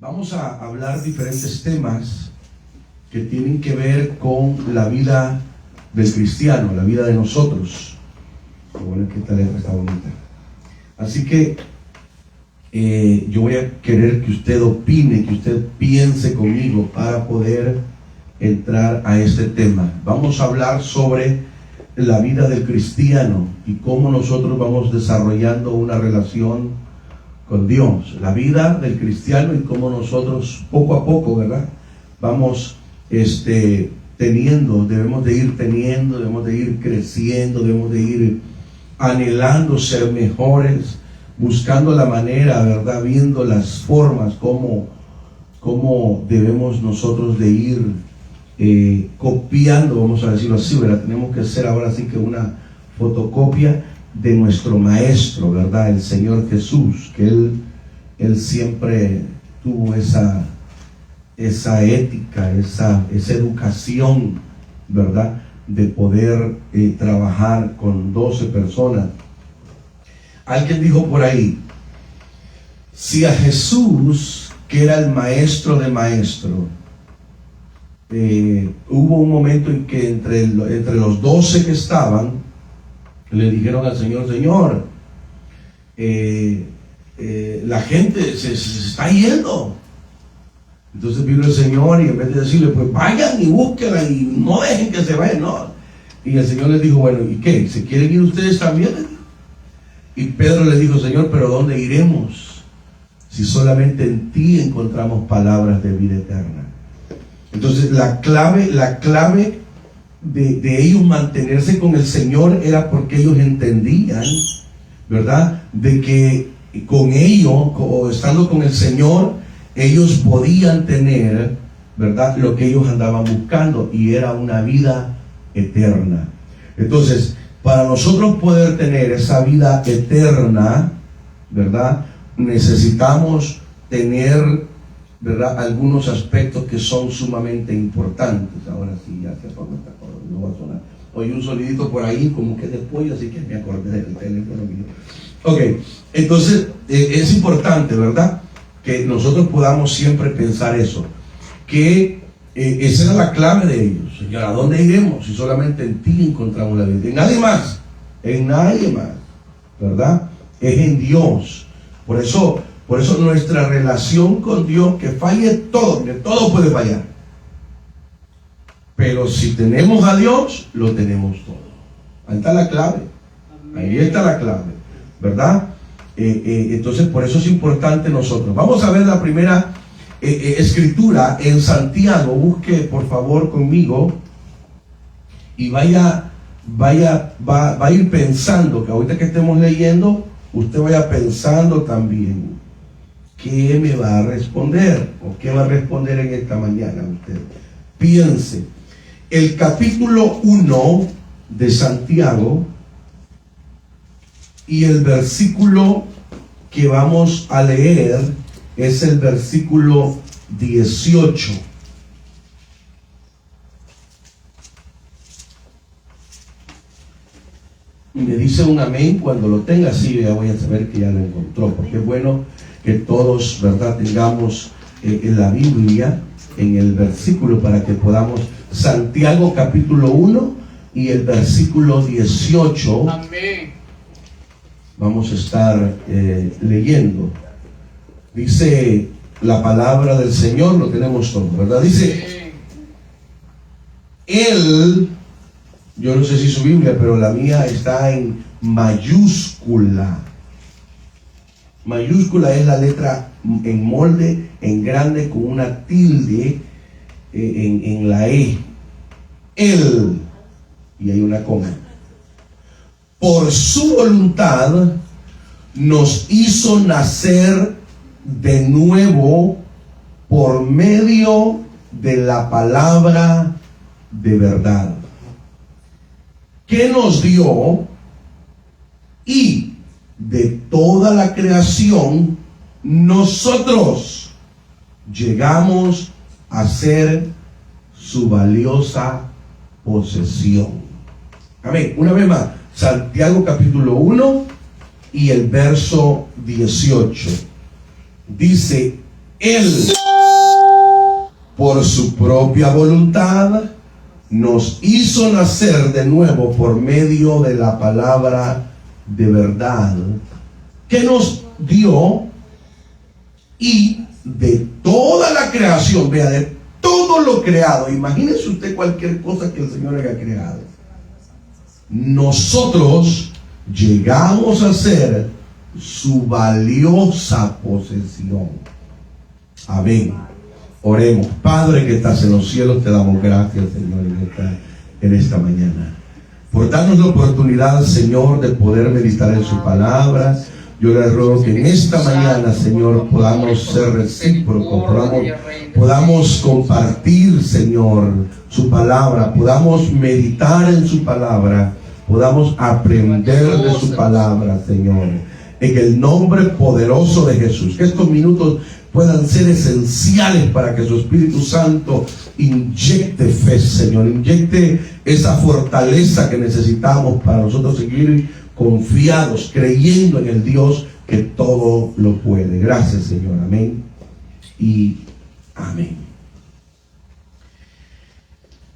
Vamos a hablar diferentes temas que tienen que ver con la vida del cristiano, la vida de nosotros. Qué bueno que esta letra está bonita. Así que yo voy a querer que usted opine, que usted piense conmigo para poder entrar a este tema. Vamos a hablar sobre la vida del cristiano y cómo nosotros vamos desarrollando una relación con Dios. La vida del cristiano y cómo nosotros poco a poco, ¿verdad? Vamos teniendo, debemos de ir creciendo, debemos de ir anhelando ser mejores, buscando la manera, ¿verdad? Viendo las formas, cómo debemos nosotros de ir copiando, vamos a decirlo así, ¿verdad? Tenemos que hacer ahora sí que una fotocopia de nuestro maestro, ¿verdad? El Señor Jesús, que Él siempre tuvo esa ética, esa educación, ¿verdad? De poder trabajar con 12 personas. Alguien dijo por ahí, si a Jesús, que era el maestro de maestros, hubo un momento en que entre los 12 que estaban, le dijeron al Señor, Señor, la gente se está yendo. Entonces vino el Señor y en vez de decirle, pues vayan y búsquenla y no dejen que se vayan, no. Y el Señor les dijo, bueno, ¿y qué? ¿Se quieren ir ustedes también? Y Pedro le dijo, Señor, ¿pero dónde iremos? Si solamente en ti encontramos palabras de vida eterna. Entonces la clave de ellos mantenerse con el Señor era porque ellos entendían, ¿verdad? De que con ellos, o estando con el Señor, ellos podían tener, ¿verdad? Lo que ellos andaban buscando, y era una vida eterna. Entonces, para nosotros poder tener esa vida eterna, ¿verdad? Necesitamos tener, ¿verdad? Algunos aspectos que son sumamente importantes. Ahora sí, ya se apagó esta cosa, no va a sonar. Oí un sonidito por ahí como que de pollo, así que me acordé del teléfono mío. Ok, entonces es importante, ¿verdad? Que nosotros podamos siempre pensar eso, que esa era la clave de ellos. Señor, ¿a dónde iremos? Si solamente en ti encontramos la vida, en nadie más, ¿verdad? Es en Dios. Por eso nuestra relación con Dios, que falle todo, que todo puede fallar, pero si tenemos a Dios, lo tenemos todo. Ahí está la clave, ahí está la clave, ¿verdad? Entonces por eso es importante nosotros. Vamos a ver la primera escritura en Santiago. Busque por favor conmigo y va a ir pensando, que ahorita que estemos leyendo, usted vaya pensando también qué me va a responder, o qué va a responder en esta mañana. Usted piense. El capítulo 1 de Santiago y el versículo que vamos a leer es el versículo 18. Me dice un amén cuando lo tenga, así ya voy a saber que ya lo encontró, porque es bueno que todos, ¿verdad?, tengamos en la Biblia, en el versículo, para que podamos. Santiago capítulo 1 y el versículo 18. Amén. Vamos a estar leyendo. Dice la palabra del Señor, lo tenemos todo, ¿verdad? Dice, Él, yo no sé si su Biblia, pero la mía está en mayúscula. Mayúscula es la letra en molde, en grande, con una tilde en la E. Él, y hay una coma. Por su voluntad nos hizo nacer de nuevo por medio de la palabra de verdad, que nos dio, y de toda la creación nosotros llegamos a ser su valiosa posesión. Amén. Una vez más, Santiago capítulo 1 y el verso 18. Dice, Él, por su propia voluntad, nos hizo nacer de nuevo por medio de la palabra de verdad que nos dio, y de toda la creación, vea, de todo lo creado, imagínese usted cualquier cosa que el Señor haya creado, nosotros llegamos a ser su valiosa posesión. Amén. Oremos. Padre que estás en los cielos, te damos gracias, Señor, en esta mañana, por darnos la oportunidad, Señor, de poder meditar en su palabra. Yo le ruego que en esta mañana, Señor, podamos ser recíprocos, podamos compartir, Señor, su palabra, podamos meditar en su palabra, podamos aprender de su palabra, Señor, en el nombre poderoso de Jesús. Que estos minutos puedan ser esenciales para que su Espíritu Santo inyecte fe, Señor, inyecte esa fortaleza que necesitamos para nosotros seguir confiados, creyendo en el Dios que todo lo puede. Gracias, Señor. Amén y amén.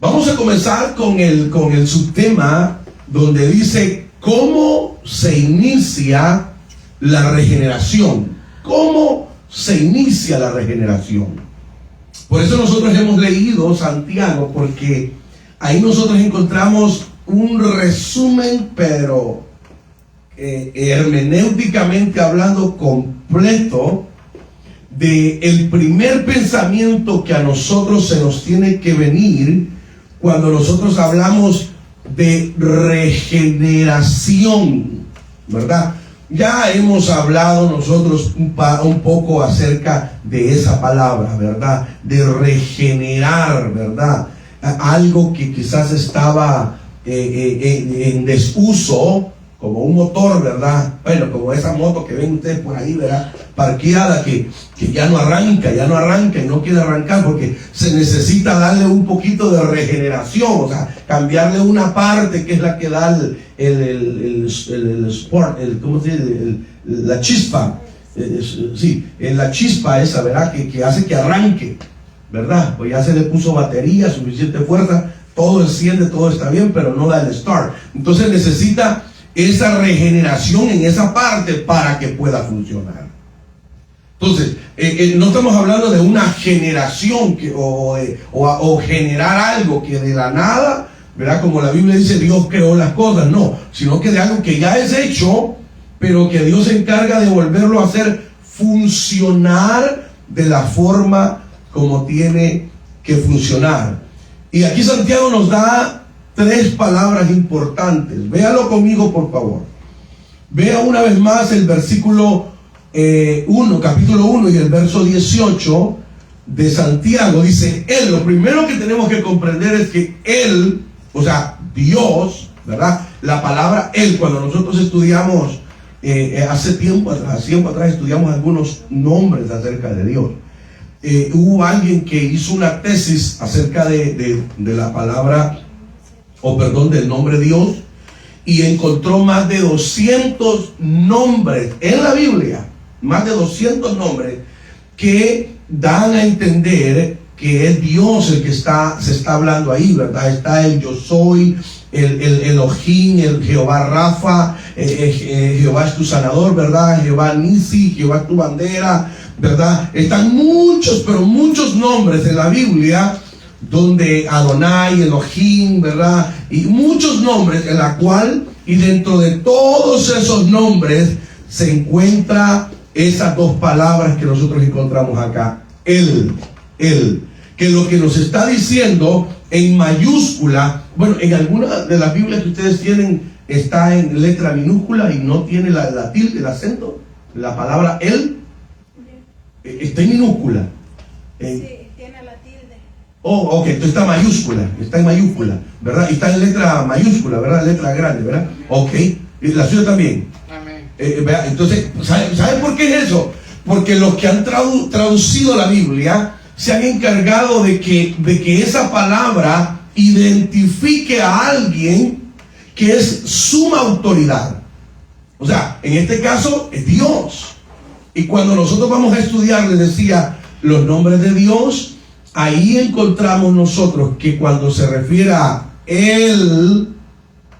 Vamos a comenzar con el subtema donde dice cómo se inicia la regeneración. ¿Cómo se inicia la regeneración? Por eso nosotros hemos leído Santiago, porque ahí nosotros encontramos un resumen, pero hermenéuticamente hablando, completo de el primer pensamiento que a nosotros se nos tiene que venir cuando nosotros hablamos de regeneración, ¿verdad? Ya hemos hablado nosotros un poco acerca de esa palabra, ¿verdad? De regenerar, ¿verdad? Algo que quizás estaba en desuso, como un motor, ¿verdad? Bueno, como esa moto que ven ustedes por ahí, ¿verdad? Parqueada, que ya no arranca y no quiere arrancar porque se necesita darle un poquito de regeneración, o sea, cambiarle una parte que es la que da el spark, ¿cómo se dice? La chispa, sí, la chispa esa, ¿verdad? Que hace que arranque, ¿verdad? Pues ya se le puso batería, suficiente fuerza, todo enciende, todo está bien, pero no da el start. Entonces necesita esa regeneración en esa parte para que pueda funcionar. Entonces, no estamos hablando de una generación o generar algo que de la nada, ¿verdad? Como la Biblia dice, Dios creó las cosas, no, sino que de algo que ya es hecho, pero que Dios se encarga de volverlo a hacer funcionar de la forma como tiene que funcionar. Y aquí Santiago nos da 3 palabras importantes. Véalo conmigo, por favor. Vea una vez más el versículo 1, capítulo 1 y el verso 18 de Santiago. Dice, Él, lo primero que tenemos que comprender es que Él, o sea, Dios, ¿verdad? La palabra Él, cuando nosotros estudiamos, hace tiempo atrás estudiamos algunos nombres acerca de Dios. Hubo alguien que hizo una tesis acerca de la palabra, del nombre Dios, y encontró más de 200 nombres en la Biblia, más de 200 nombres que dan a entender que es Dios el que se está hablando ahí, ¿verdad? Está el yo soy, el Elohim, el Jehová Rafa, Jehová es tu sanador, ¿verdad? Jehová Nisi, Jehová es tu bandera, ¿verdad? Están muchos, pero muchos nombres en la Biblia donde Adonai, Elohim, ¿verdad? Y muchos nombres en la cual, y dentro de todos esos nombres se encuentra esas 2 palabras que nosotros encontramos acá. Él, que lo que nos está diciendo en mayúscula, bueno, en alguna de las Biblias que ustedes tienen está en letra minúscula y no tiene la tilde, el acento, la palabra Él está en minúscula. Sí, tiene la tilde. Oh, ok, entonces está en mayúscula, ¿verdad? Y está en letra mayúscula, ¿verdad? Letra grande, ¿verdad? Ok, y la suya también. Amén. Entonces, ¿sabe por qué es eso? Porque los que han traducido la Biblia se han encargado de que esa palabra identifique a alguien que es suma autoridad. O sea, en este caso es Dios. Y cuando nosotros vamos a estudiar, les decía, los nombres de Dios, ahí encontramos nosotros que cuando se refiere a Él,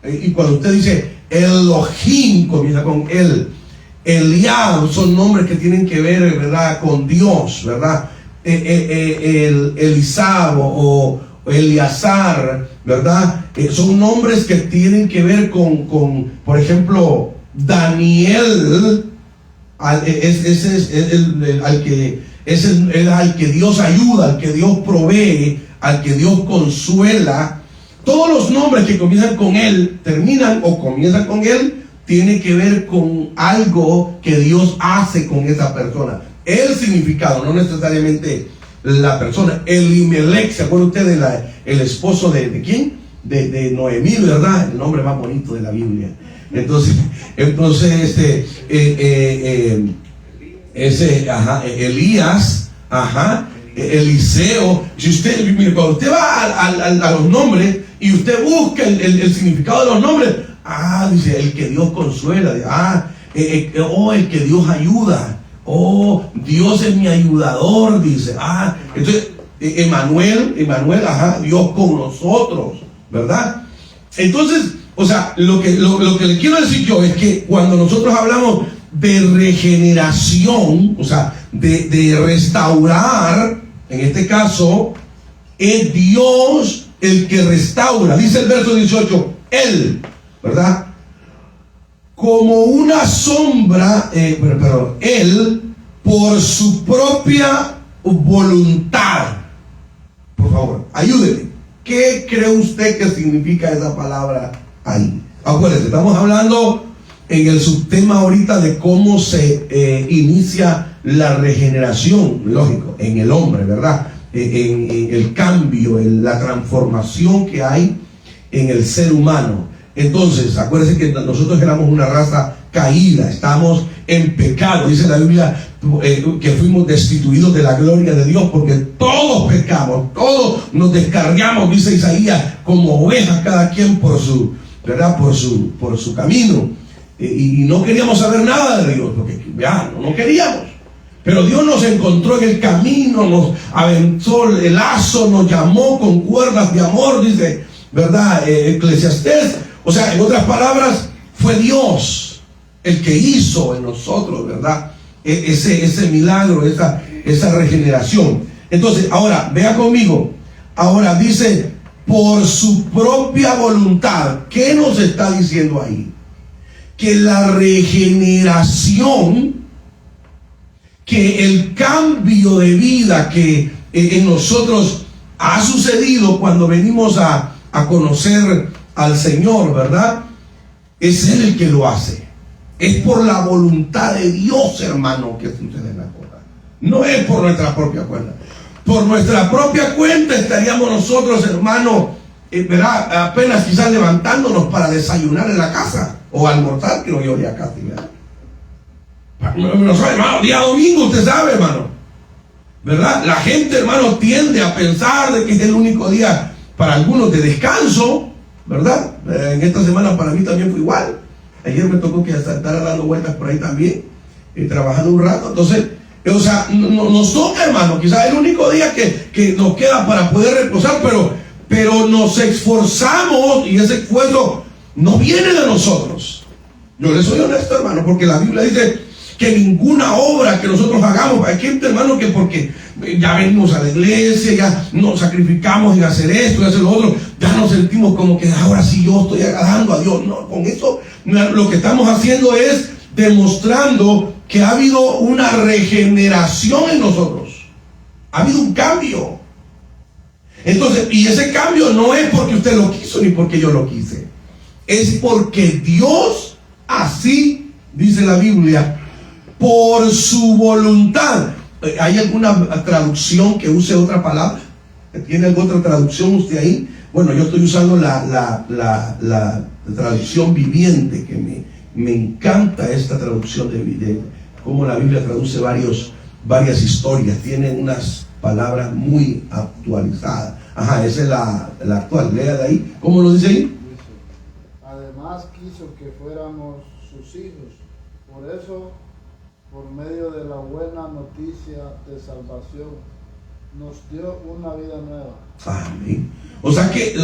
y cuando usted dice Elohim, comienza con Él. Eliab son nombres que tienen que ver, ¿verdad?, con Dios, ¿verdad? Elisab o Eleazar, ¿verdad? Son nombres que tienen que ver con por ejemplo, Daniel, ese es al que Dios ayuda, al que Dios provee, al que Dios consuela. Todos los nombres que comienzan con Él, terminan o comienzan con Él, tiene que ver con algo que Dios hace con esa persona. El significado, no necesariamente la persona. Elimelech, ¿se acuerda usted el esposo de quién? De Noemí, ¿verdad? El nombre más bonito de la Biblia. Entonces Elías, Eliseo. Si usted, mire, cuando usted va a los nombres y usted busca el significado de los nombres, dice, el que Dios consuela, el que Dios ayuda, Dios es mi ayudador, dice, entonces, Emanuel, Dios con nosotros, ¿verdad? Entonces, o sea, lo que le quiero decir yo es que cuando nosotros hablamos de regeneración, o sea, de restaurar, en este caso, es Dios el que restaura. Dice el verso 18, Él, ¿verdad? Como una sombra, Él, por su propia voluntad. Por favor, ayúdeme. ¿Qué cree usted que significa esa palabra ahí? Acuérdense, estamos hablando en el subtema ahorita de cómo se inicia la regeneración, lógico, en el hombre, ¿verdad? En el cambio, en la transformación que hay en el ser humano. Entonces, acuérdense que nosotros éramos una raza caída, estamos en pecado. Dice la Biblia que fuimos destituidos de la gloria de Dios porque todos pecamos, todos nos descargamos, dice Isaías, como ovejas cada quien por su, ¿verdad?, por su camino. Y no queríamos saber nada de Dios, porque ya no queríamos. Pero Dios nos encontró en el camino, nos aventó el lazo, nos llamó con cuerdas de amor, dice, ¿verdad?, Eclesiastés. O sea, en otras palabras, fue Dios el que hizo en nosotros, ¿verdad?, ese milagro, esa regeneración. Entonces, ahora, vea conmigo. Ahora dice, por su propia voluntad. ¿Qué nos está diciendo ahí? Que la regeneración, que el cambio de vida que en nosotros ha sucedido cuando venimos a conocer al Señor, ¿verdad? Es Él el que lo hace. Es por la voluntad de Dios, hermano, que suceden las cosas. No es por nuestra propia cuenta. Por nuestra propia cuenta estaríamos nosotros, hermano, ¿verdad?, apenas quizás levantándonos para desayunar en la casa o almorzar, que no yo ya casi, ¿verdad? Hermano, día domingo, usted sabe, hermano, ¿verdad? La gente, hermano, tiende a pensar de que es el único día para algunos de descanso, ¿verdad? En esta semana para mí también fue igual. Ayer me tocó que estar dando vueltas por ahí también, trabajando un rato. Entonces, o sea, nos toca, hermano, quizás el único día que nos queda para poder reposar, pero nos esforzamos y ese esfuerzo no viene de nosotros. Yo le soy honesto, hermano, porque la Biblia dice que ninguna obra que nosotros hagamos, hay gente, hermano, que porque ya venimos a la iglesia, ya nos sacrificamos en hacer esto y hacer lo otro, ya nos sentimos como que ahora sí yo estoy agradando a Dios. No, con eso lo que estamos haciendo es demostrando que ha habido una regeneración en nosotros, ha habido un cambio. Entonces, y ese cambio no es porque usted lo quiso ni porque yo lo quise, es porque Dios así, dice la Biblia, por su voluntad. ¿Hay alguna traducción que use otra palabra? ¿Tiene alguna otra traducción usted ahí? Bueno, yo estoy usando la traducción viviente, que me encanta esta traducción de cómo la Biblia traduce varias historias. Tiene unas palabras muy actualizadas. Esa es la actual. Lea de ahí. ¿Cómo lo dice ahí? Además quiso que fuéramos sus hijos. Por eso por medio de la buena noticia de salvación, nos dio una vida nueva. Amén. O sea que,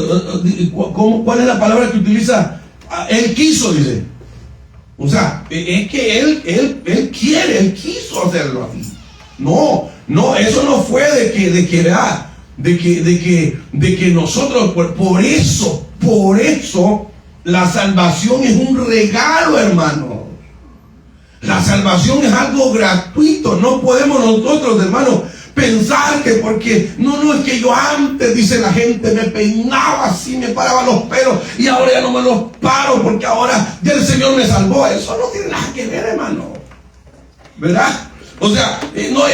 ¿cuál es la palabra que utiliza? Él quiso, dice. O sea, es que él quiere, él quiso hacerlo así. No, eso no fue de que nosotros, por eso, la salvación es un regalo, hermano. La salvación es algo gratuito. No podemos nosotros, hermano, pensar que porque no es que yo antes, dice la gente, me peinaba así, me paraba los pelos y ahora ya no me los paro porque ahora ya el Señor me salvó. Eso no tiene nada que ver, hermano, ¿verdad? O sea,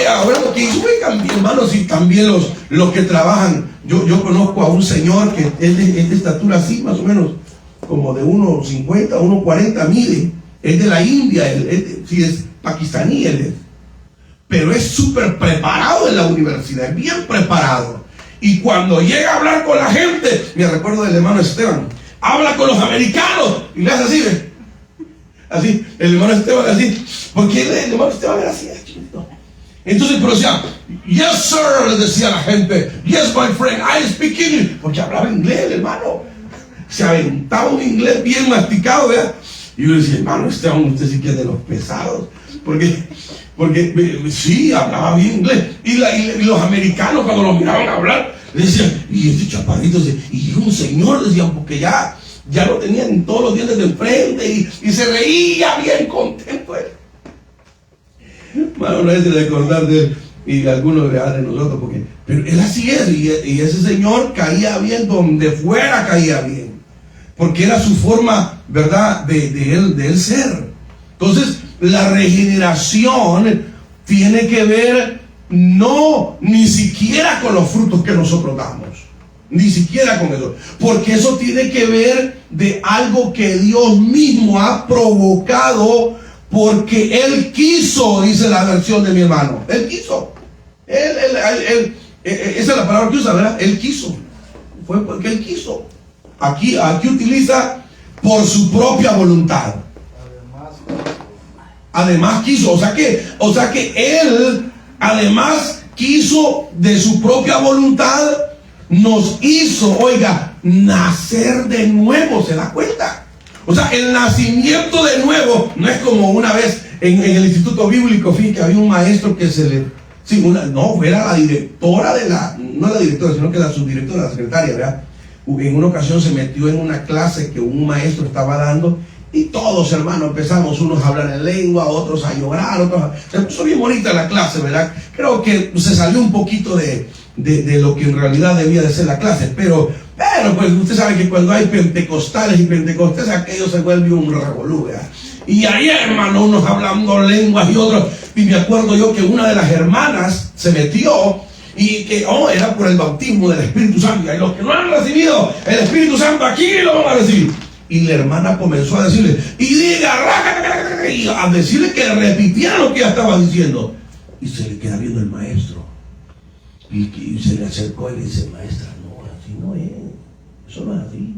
ahora lo que hizo fue cambiar, hermano. Si también los que trabajan, yo conozco a un señor que es de estatura así, más o menos como de 1.50, 1.40 mide. Es de la India, sí, es pakistaní, él es. Pero es súper preparado en la universidad, es bien preparado. Y cuando llega a hablar con la gente, me recuerdo del hermano Esteban, habla con los americanos y le hace así, ¿ve? Así, el hermano Esteban así, porque el hermano Esteban era así, chiquito. Entonces, pero decía, yes sir, le decía a la gente, yes my friend, I speak English, porque hablaba inglés el hermano. Se aventaba un inglés bien masticado, ¿verdad? Y yo le decía, hermano Esteban, usted sí que es de los pesados, porque sí, hablaba bien inglés. Y los americanos cuando lo miraban hablar, le decían, y este chaparrito, y es un señor, decían, porque ya lo tenían todos los dientes de enfrente, y se reía bien contento él. Bueno, no es de recordar de él, y algunos de nosotros, pero él así es, y ese señor caía bien donde fuera, caía bien, porque era su forma, ¿verdad?, de él ser. Entonces, la regeneración tiene que ver ni siquiera con los frutos que nosotros damos, ni siquiera con eso, porque eso tiene que ver de algo que Dios mismo ha provocado, porque Él quiso, dice la versión de mi hermano. Él quiso. Esa es la palabra que usa, ¿verdad? Él quiso. Fue porque Él quiso. Aquí utiliza por su propia voluntad. Además quiso. O sea que Él, además quiso de su propia voluntad, nos hizo, oiga, nacer de nuevo. ¿Se da cuenta? O sea, el nacimiento de nuevo no es como una vez en el Instituto Bíblico, fíjate que había un maestro que era la directora no la directora, sino que la subdirectora, la secretaria, ¿verdad? En una ocasión se metió en una clase que un maestro estaba dando y todos, hermanos, empezamos unos a hablar en lengua, otros a llorar, se puso bien bonita la clase, ¿verdad? Creo que se salió un poquito de lo que en realidad debía de ser la clase, pero pues usted sabe que cuando hay pentecostales y pentecostés, aquello se vuelve un revolú, ¿verdad? Y ahí, hermano, unos hablando lenguas y otros, y me acuerdo yo que una de las hermanas se metió y que era por el bautismo del Espíritu Santo, y los que no han recibido el Espíritu Santo aquí lo van a recibir. Y la hermana comenzó a decirle, y a decirle que repitiera lo que ella estaba diciendo, y se le queda viendo el maestro, y se le acercó y le dice, maestra, no, así no es, eso no es así.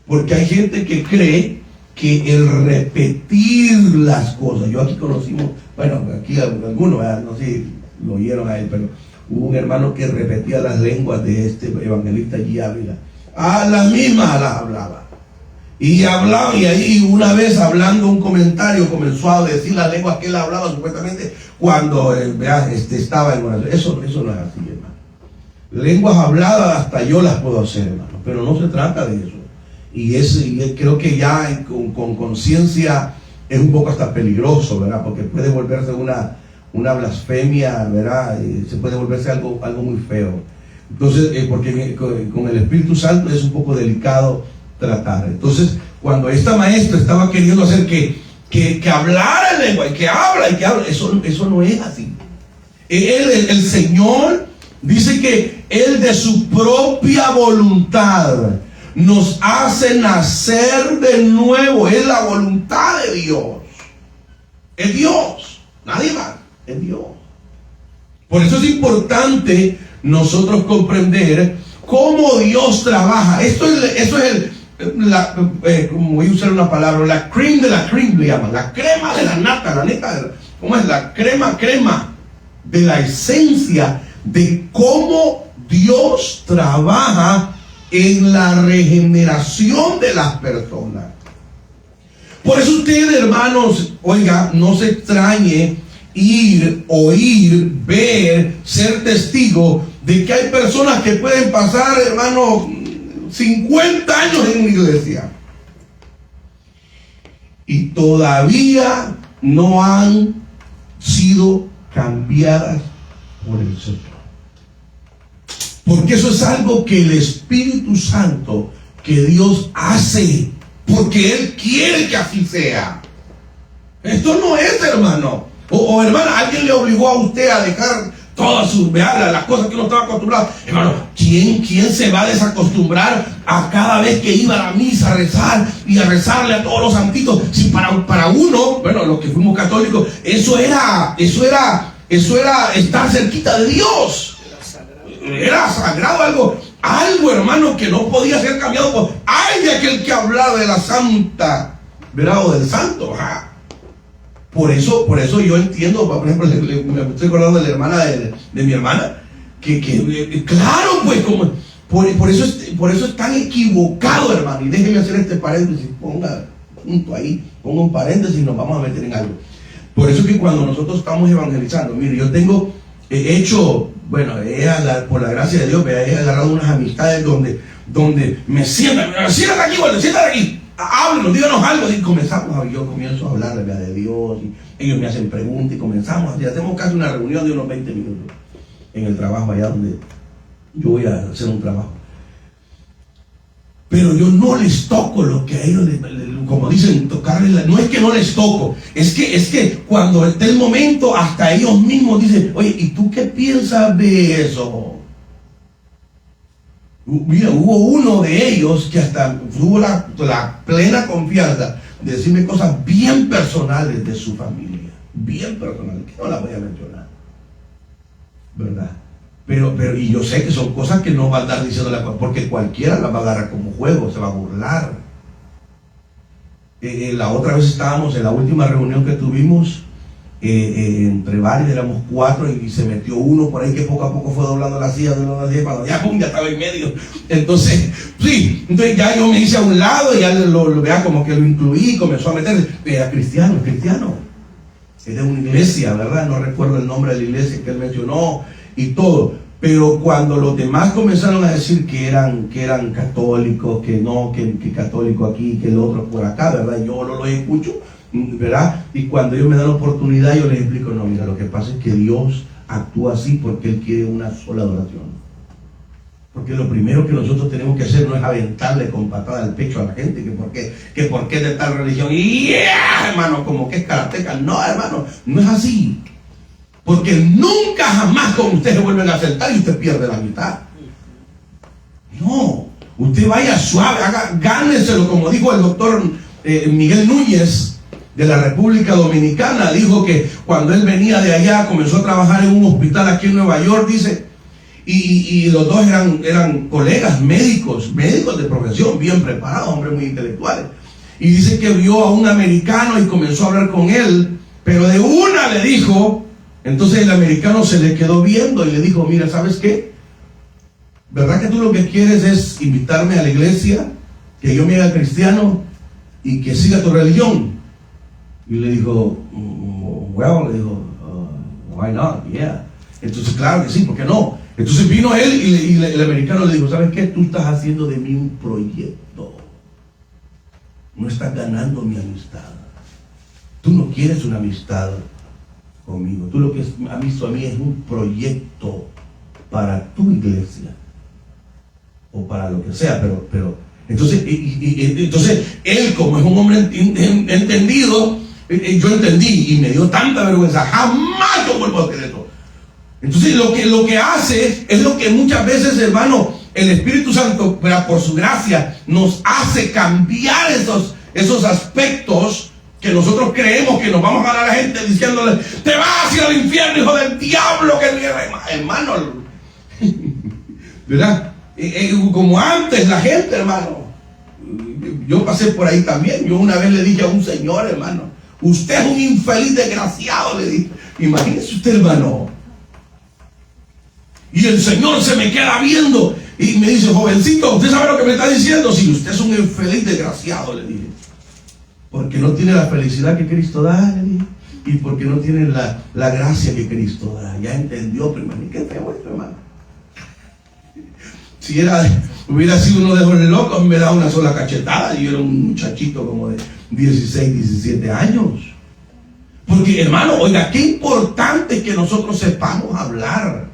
Porque hay gente que cree que el repetir las cosas, yo aquí conocimos, bueno, aquí algunos, no sé si lo oyeron a él, pero hubo un hermano que repetía las lenguas de este evangelista G. Ávila, a las mismas las hablaba. Y hablaba, y ahí una vez hablando un comentario comenzó a decir las lenguas que él hablaba supuestamente cuando estaba en oración. Eso no es así, hermano. Lenguas habladas hasta yo las puedo hacer, hermano, pero no se trata de eso. Y creo que ya con conciencia es un poco hasta peligroso, ¿verdad? Porque puede volverse una blasfemia, ¿verdad? Se puede volverse algo muy feo. Entonces, porque con el Espíritu Santo es un poco delicado tratar. Entonces, cuando esta maestra estaba queriendo hacer que hablara en lengua, y que habla, eso no es así. El Señor dice que Él de su propia voluntad nos hace nacer de nuevo. Es la voluntad de Dios. Es Dios, nadie más, es Dios. Por eso es importante nosotros comprender cómo Dios trabaja. Eso es como voy a usar una palabra, la cream de la cream le llaman, la crema de la nata, la neta ¿cómo es? La crema de la esencia de cómo Dios trabaja en la regeneración de las personas. Por eso usted, hermanos, oiga, no se extrañe ir, oír, ver, ser testigo de que hay personas que pueden pasar, hermano, 50 años en una iglesia y todavía no han sido cambiadas por el Señor. Porque eso es algo que el Espíritu Santo, que Dios hace, porque Él quiere que así sea. Esto no es, hermano. O hermana, alguien le obligó a usted a dejar todas sus veadas, las cosas que uno estaba acostumbrado. Hermano, ¿quién se va a desacostumbrar a cada vez que iba a la misa a rezar y a rezarle a todos los santitos? Si para uno, bueno, los que fuimos católicos, eso era estar cerquita de Dios. Era sagrado, algo, hermano, que no podía ser cambiado por de aquel que hablara de la santa, ¿verdad? O del santo. Ajá. Por eso yo entiendo, por ejemplo, me estoy acordando de la hermana de mi hermana, que claro, pues, como por eso es tan equivocado, hermano. Y déjeme hacer este paréntesis, ponga un paréntesis y nos vamos a meter en algo. Por eso que cuando nosotros estamos evangelizando, mire, yo tengo hecho, bueno, por la gracia de Dios, he agarrado unas amistades donde me sientan aquí, bueno, siéntate aquí, háblenos, díganos algo, y yo comienzo a hablar de Dios, y ellos me hacen preguntas, y hacemos casi una reunión de unos 20 minutos en el trabajo, allá donde yo voy a hacer un trabajo. Pero yo no les toco lo que a ellos, como dicen, tocarles, no es que no les toco, es que cuando esté el momento, hasta ellos mismos dicen, oye, ¿y tú qué piensas de eso? Mira, hubo uno de ellos que hasta tuvo la plena confianza de decirme cosas bien personales de su familia, bien personales, que no las voy a mencionar, ¿verdad? Pero y yo sé que son cosas que no va a andar diciéndole, porque cualquiera las va a agarrar como juego, se va a burlar. La otra vez estábamos en la última reunión que tuvimos, entre varios, éramos 4, y se metió uno por ahí que poco a poco fue doblando la silla, cuando ya estaba en medio. Entonces ya yo me hice a un lado y ya lo vea como que lo incluí, comenzó a meter, era cristiano, es de una iglesia, ¿verdad? No recuerdo el nombre de la iglesia que él mencionó y todo, pero cuando los demás comenzaron a decir que eran católicos, que católico aquí, que el otro por acá, ¿verdad? Yo no los escucho, ¿verdad? Y cuando ellos me dan la oportunidad, yo les explico, no, mira, lo que pasa es que Dios actúa así porque Él quiere una sola adoración. Porque lo primero que nosotros tenemos que hacer no es aventarle con patada al pecho a la gente, que por qué de tal religión, y hermano, como que es karateca. No, hermano, no es así. Porque nunca jamás con usted se vuelven a aceptar y usted pierde la mitad. No, usted vaya suave, gáneselo, como dijo el doctor Miguel Núñez de la República Dominicana. Dijo que cuando él venía de allá, comenzó a trabajar en un hospital aquí en Nueva York, dice, y los dos eran colegas médicos de profesión, bien preparados, hombres muy intelectuales. Y dice que vio a un americano y comenzó a hablar con él, pero de una le dijo. Entonces el americano se le quedó viendo y le dijo, mira, ¿sabes qué? ¿Verdad que tú lo que quieres es invitarme a la iglesia, que yo me haga cristiano y que siga tu religión? Y le dijo, why not? Yeah. Entonces, claro que sí, ¿por qué no? Entonces vino él y el americano le dijo, ¿sabes qué? Tú estás haciendo de mí un proyecto. No estás ganando mi amistad. Tú no quieres una amistad conmigo. Tú lo que has visto a mí es un proyecto para tu iglesia o para lo que sea, pero entonces él, como es un hombre entendido, yo entendí y me dio tanta vergüenza, jamás yo vuelvo a hacer eso. Entonces lo que hace es lo que muchas veces, hermano, el Espíritu Santo, por su gracia, nos hace cambiar esos aspectos que nosotros creemos que nos vamos a ganar a la gente diciéndole, te vas a ir al infierno, hijo del diablo, hermano, ¿verdad? Como antes la gente, hermano, yo pasé por ahí también. Yo una vez le dije a un señor, hermano, Usted es un infeliz desgraciado, le dije. Imagínese usted, hermano. Y el Señor se me queda viendo y me dice, jovencito, ¿usted sabe lo que me está diciendo? Si usted es un infeliz desgraciado, le dije. Porque no tiene la felicidad que Cristo da, le dije. Y porque no tiene la gracia que Cristo da. Ya entendió, pero hermano, ¿qué feo esto, hermano? Si hubiera sido uno de esos locos, me da una sola cachetada. Y yo era un muchachito como de 16, 17 años. Porque, hermano, oiga, qué importante que nosotros sepamos hablar.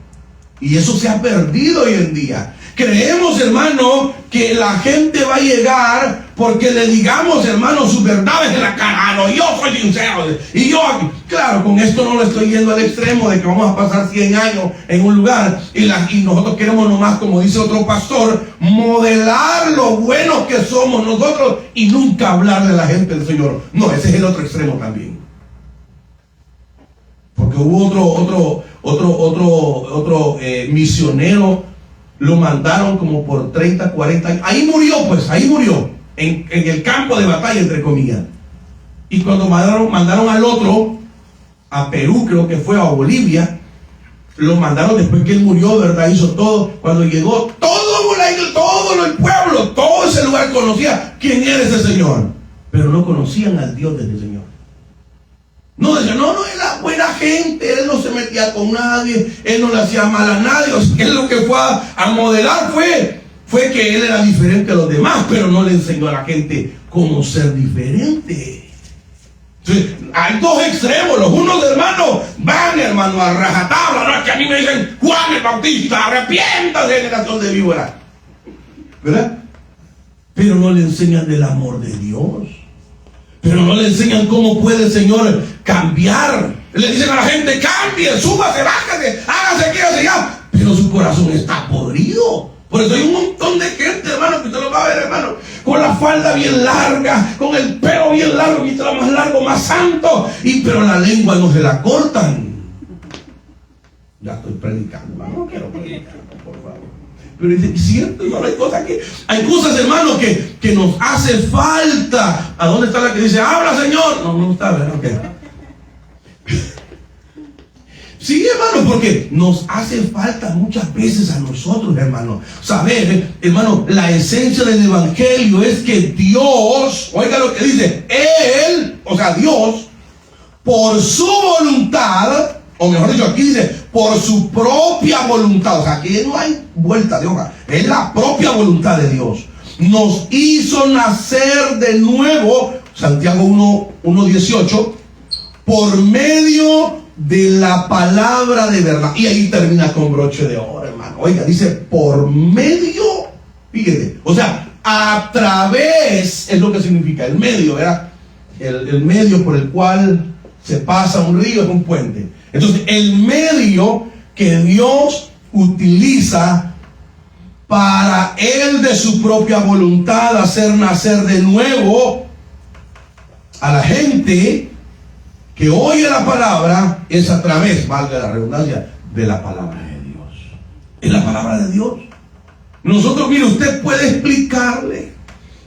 Y eso se ha perdido hoy en día. Creemos, hermano, que la gente va a llegar porque le digamos, hermano, sus verdades en la cara. Ah, no, yo soy sincero. Y yo, claro, con esto no lo estoy yendo al extremo de que vamos a pasar 100 años en un lugar y nosotros queremos nomás, como dice otro pastor, modelar lo buenos que somos nosotros y nunca hablarle a la gente del Señor. No, ese es el otro extremo también. Porque hubo otro misionero, lo mandaron como por 30, 40 años. Ahí murió, en el campo de batalla, entre comillas. Y cuando mandaron al otro, a Perú, creo que fue, a Bolivia, lo mandaron después que él murió, ¿verdad? Hizo todo. Cuando llegó, todo el pueblo, todo ese lugar conocía quién era ese señor. Pero no conocían al Dios de ese señor. No, decían, no, era buena gente, él no se metía con nadie, él no le hacía mal a nadie. O sea, él lo que fue a modelar fue que él era diferente a los demás, pero no le enseñó a la gente cómo ser diferente. Entonces, hay dos extremos. Los unos, hermanos, van, hermano, a rajatabla. No es que a mí me dicen, Juan el Bautista, arrepiéntase, generación de víbora, ¿verdad? Pero no le enseñan del amor de Dios. Pero no le enseñan cómo puede el Señor cambiar. Le dicen a la gente, cambie, súbase, bájase, hágase aquí, hágase allá. Pero su corazón está podrido. Por eso hay un montón de gente, hermano, que usted lo va a ver, hermano, con la falda bien larga, con el pelo bien largo, mientras más largo, más santo. Pero la lengua no se la cortan. Ya estoy predicando, hermano, no quiero predicar, por favor. Pero es cierto, hermano, hay cosas, hermano, que nos hace falta. ¿A dónde está la que dice, habla, Señor? No está, ¿verdad? Okay. Sí, hermano, porque nos hace falta muchas veces a nosotros, hermano, saber, hermano, la esencia del evangelio es que Dios, oiga lo que dice, Él, o sea, Dios, por su voluntad, o mejor dicho, aquí dice, por su propia voluntad. O sea, aquí no hay vuelta de hoja. Es la propia voluntad de Dios. Nos hizo nacer de nuevo, Santiago 1:18, por medio de la palabra de verdad. Y ahí termina con broche de oro, hermano. Oiga, dice, por medio, fíjate, o sea, a través, es lo que significa, el medio, ¿verdad? El medio por el cual se pasa un río es un puente. Entonces, el medio que Dios utiliza para Él de su propia voluntad hacer nacer de nuevo a la gente que oye la palabra es a través, valga la redundancia, de la palabra de Dios. Es la palabra de Dios. Nosotros, mire, usted puede explicarle.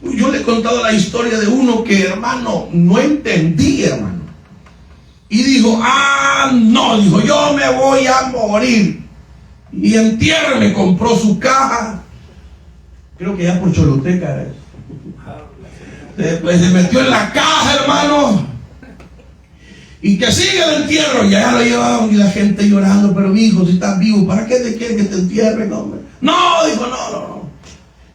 Yo le he contado la historia de uno que, hermano, no entendía, hermano. Y dijo, no, dijo, yo me voy a morir. Y entiérreme, compró su caja. Creo que ya por Choluteca. Pues se metió en la caja, hermano. Y que sigue el entierro. Y allá lo llevaban y la gente llorando. Pero mi hijo, si estás vivo, ¿para qué te quieren que te entierren, hombre? No, dijo, no.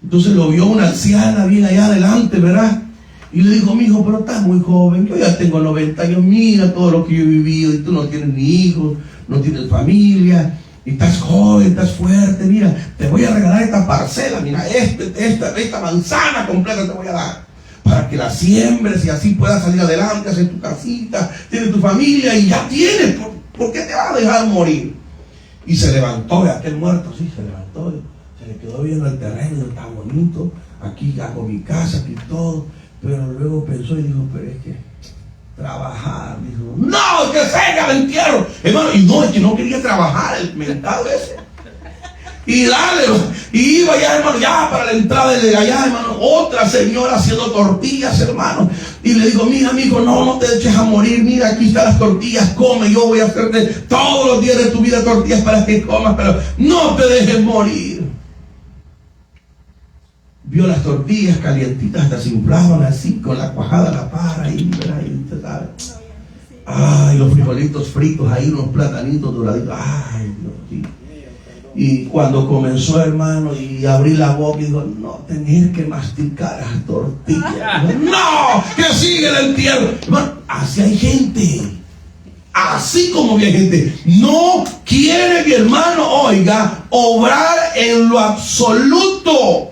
Entonces lo vio una anciana bien allá adelante, ¿verdad? Y le dijo, mi hijo, pero estás muy joven, yo ya tengo 90 años, mira todo lo que yo he vivido, y tú no tienes ni hijos, no tienes familia, y estás joven, estás fuerte, mira, te voy a regalar esta parcela, mira, esta manzana completa te voy a dar, para que la siembres y así puedas salir adelante, hacer tu casita, tienes tu familia y ya tienes, ¿por qué te vas a dejar morir? Y se levantó, aquel muerto, sí, se levantó, se le quedó viendo el terreno, está bonito, aquí hago mi casa, aquí todo. Pero luego pensó y dijo, pero es que trabajar, dijo, no, que se haga el entierro, hermano. Y no, es que no quería trabajar, el mentado ese. Y dale, y iba ya, hermano, ya para la entrada de allá, hermano, otra señora haciendo tortillas, hermano. Y le digo, mira, amigo, no te eches a morir, mira, aquí están las tortillas, come, yo voy a hacerte todos los días de tu vida tortillas para que comas, pero no te dejes morir. Vio las tortillas calientitas, hasta se inflaban así, con la cuajada, la para, ahí, ¿verdad? Y usted sabe. Ay, los frijolitos fritos ahí, unos platanitos doraditos. Ay, Dios mío. Y cuando comenzó, hermano, y abrí la boca y digo, no, tener que masticar las tortillas. No, que sigue el entierro. Hermano, así hay gente. Así como hay gente. No quiere, mi hermano, oiga, obrar en lo absoluto.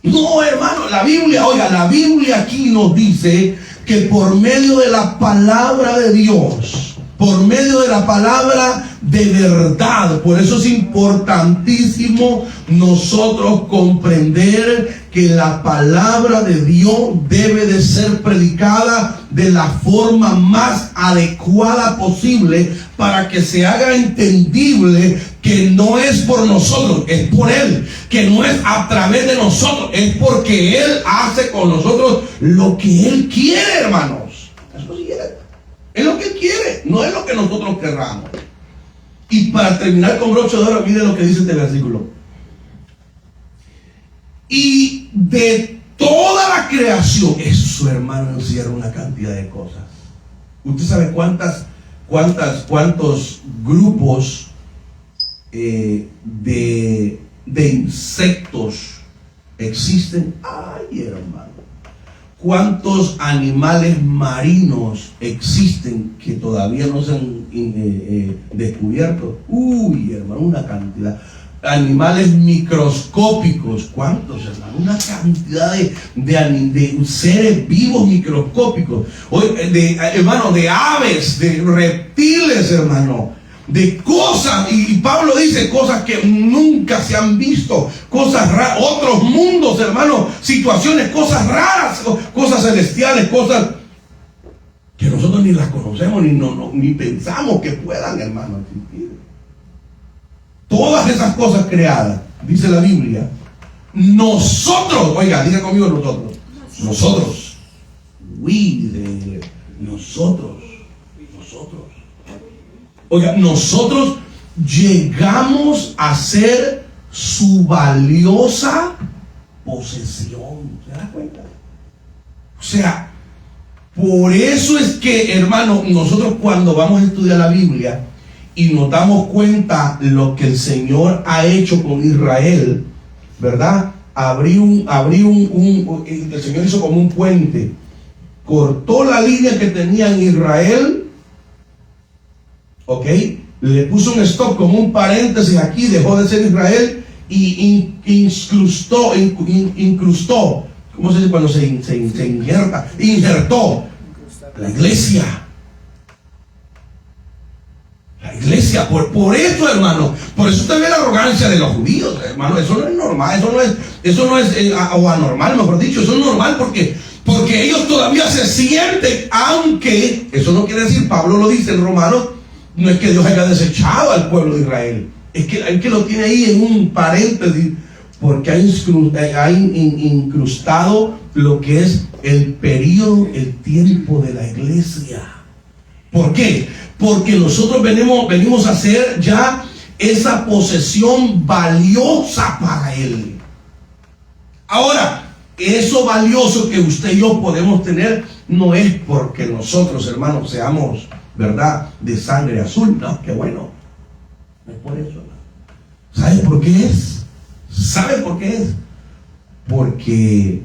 No, hermano, la Biblia, oiga, la Biblia aquí nos dice que por medio de la palabra de Dios, por medio de la palabra de verdad, por eso es importantísimo nosotros comprender que la palabra de Dios debe de ser predicada de la forma más adecuada posible para que se haga entendible que no es por nosotros, es por Él, que no es a través de nosotros, es porque Él hace con nosotros lo que Él quiere, hermanos. Eso sí es lo que Él quiere, no es lo que nosotros querramos. Y para terminar con broche de oro, mire lo que dice este versículo. Y de toda la creación, eso, hermano, encierra una cantidad de cosas. ¿Usted sabe cuántos grupos de insectos existen? Ay, hermano. ¿Cuántos animales marinos existen que todavía no se han descubierto? Uy, hermano, una cantidad. Animales microscópicos, ¿cuántos, hermano? Una cantidad de seres vivos microscópicos. Hermano, de aves, de reptiles, hermano. De cosas, y Pablo dice cosas que nunca se han visto, cosas raras, otros mundos, hermano, situaciones, cosas raras, cosas celestiales, cosas que nosotros ni las conocemos, ni pensamos que puedan, hermano, existir. Todas esas cosas creadas, dice la Biblia, nosotros, oiga, diga conmigo nosotros, nosotros. Oiga, nosotros llegamos a ser su valiosa posesión. ¿Se da cuenta? O sea, por eso es que, hermano, nosotros cuando vamos a estudiar la Biblia y nos damos cuenta lo que el Señor ha hecho con Israel, ¿verdad? El Señor hizo como un puente, cortó la línea que tenía en Israel. Ok, le puso un stop como un paréntesis aquí, dejó de ser Israel y incrustó, ¿cómo se dice cuando se injerta? Injertó la iglesia. La iglesia, por eso, hermano, por eso usted ve la arrogancia de los judíos, hermano. Eso no es normal, eso no es o anormal, mejor dicho, eso es normal porque ellos todavía se sienten, aunque eso no quiere decir, Pablo lo dice en Romanos, no es que Dios haya desechado al pueblo de Israel, es que lo tiene ahí en un paréntesis, porque ha incrustado lo que es el periodo, el tiempo de la iglesia. ¿Por qué? Porque nosotros venimos a hacer ya esa posesión valiosa para Él. Ahora, eso valioso que usted y yo podemos tener no es porque nosotros, hermanos, seamos, ¿verdad?, de sangre azul. No, qué bueno. No es por eso, hermano. ¿Sabe por qué es? ¿Sabe por qué es? Porque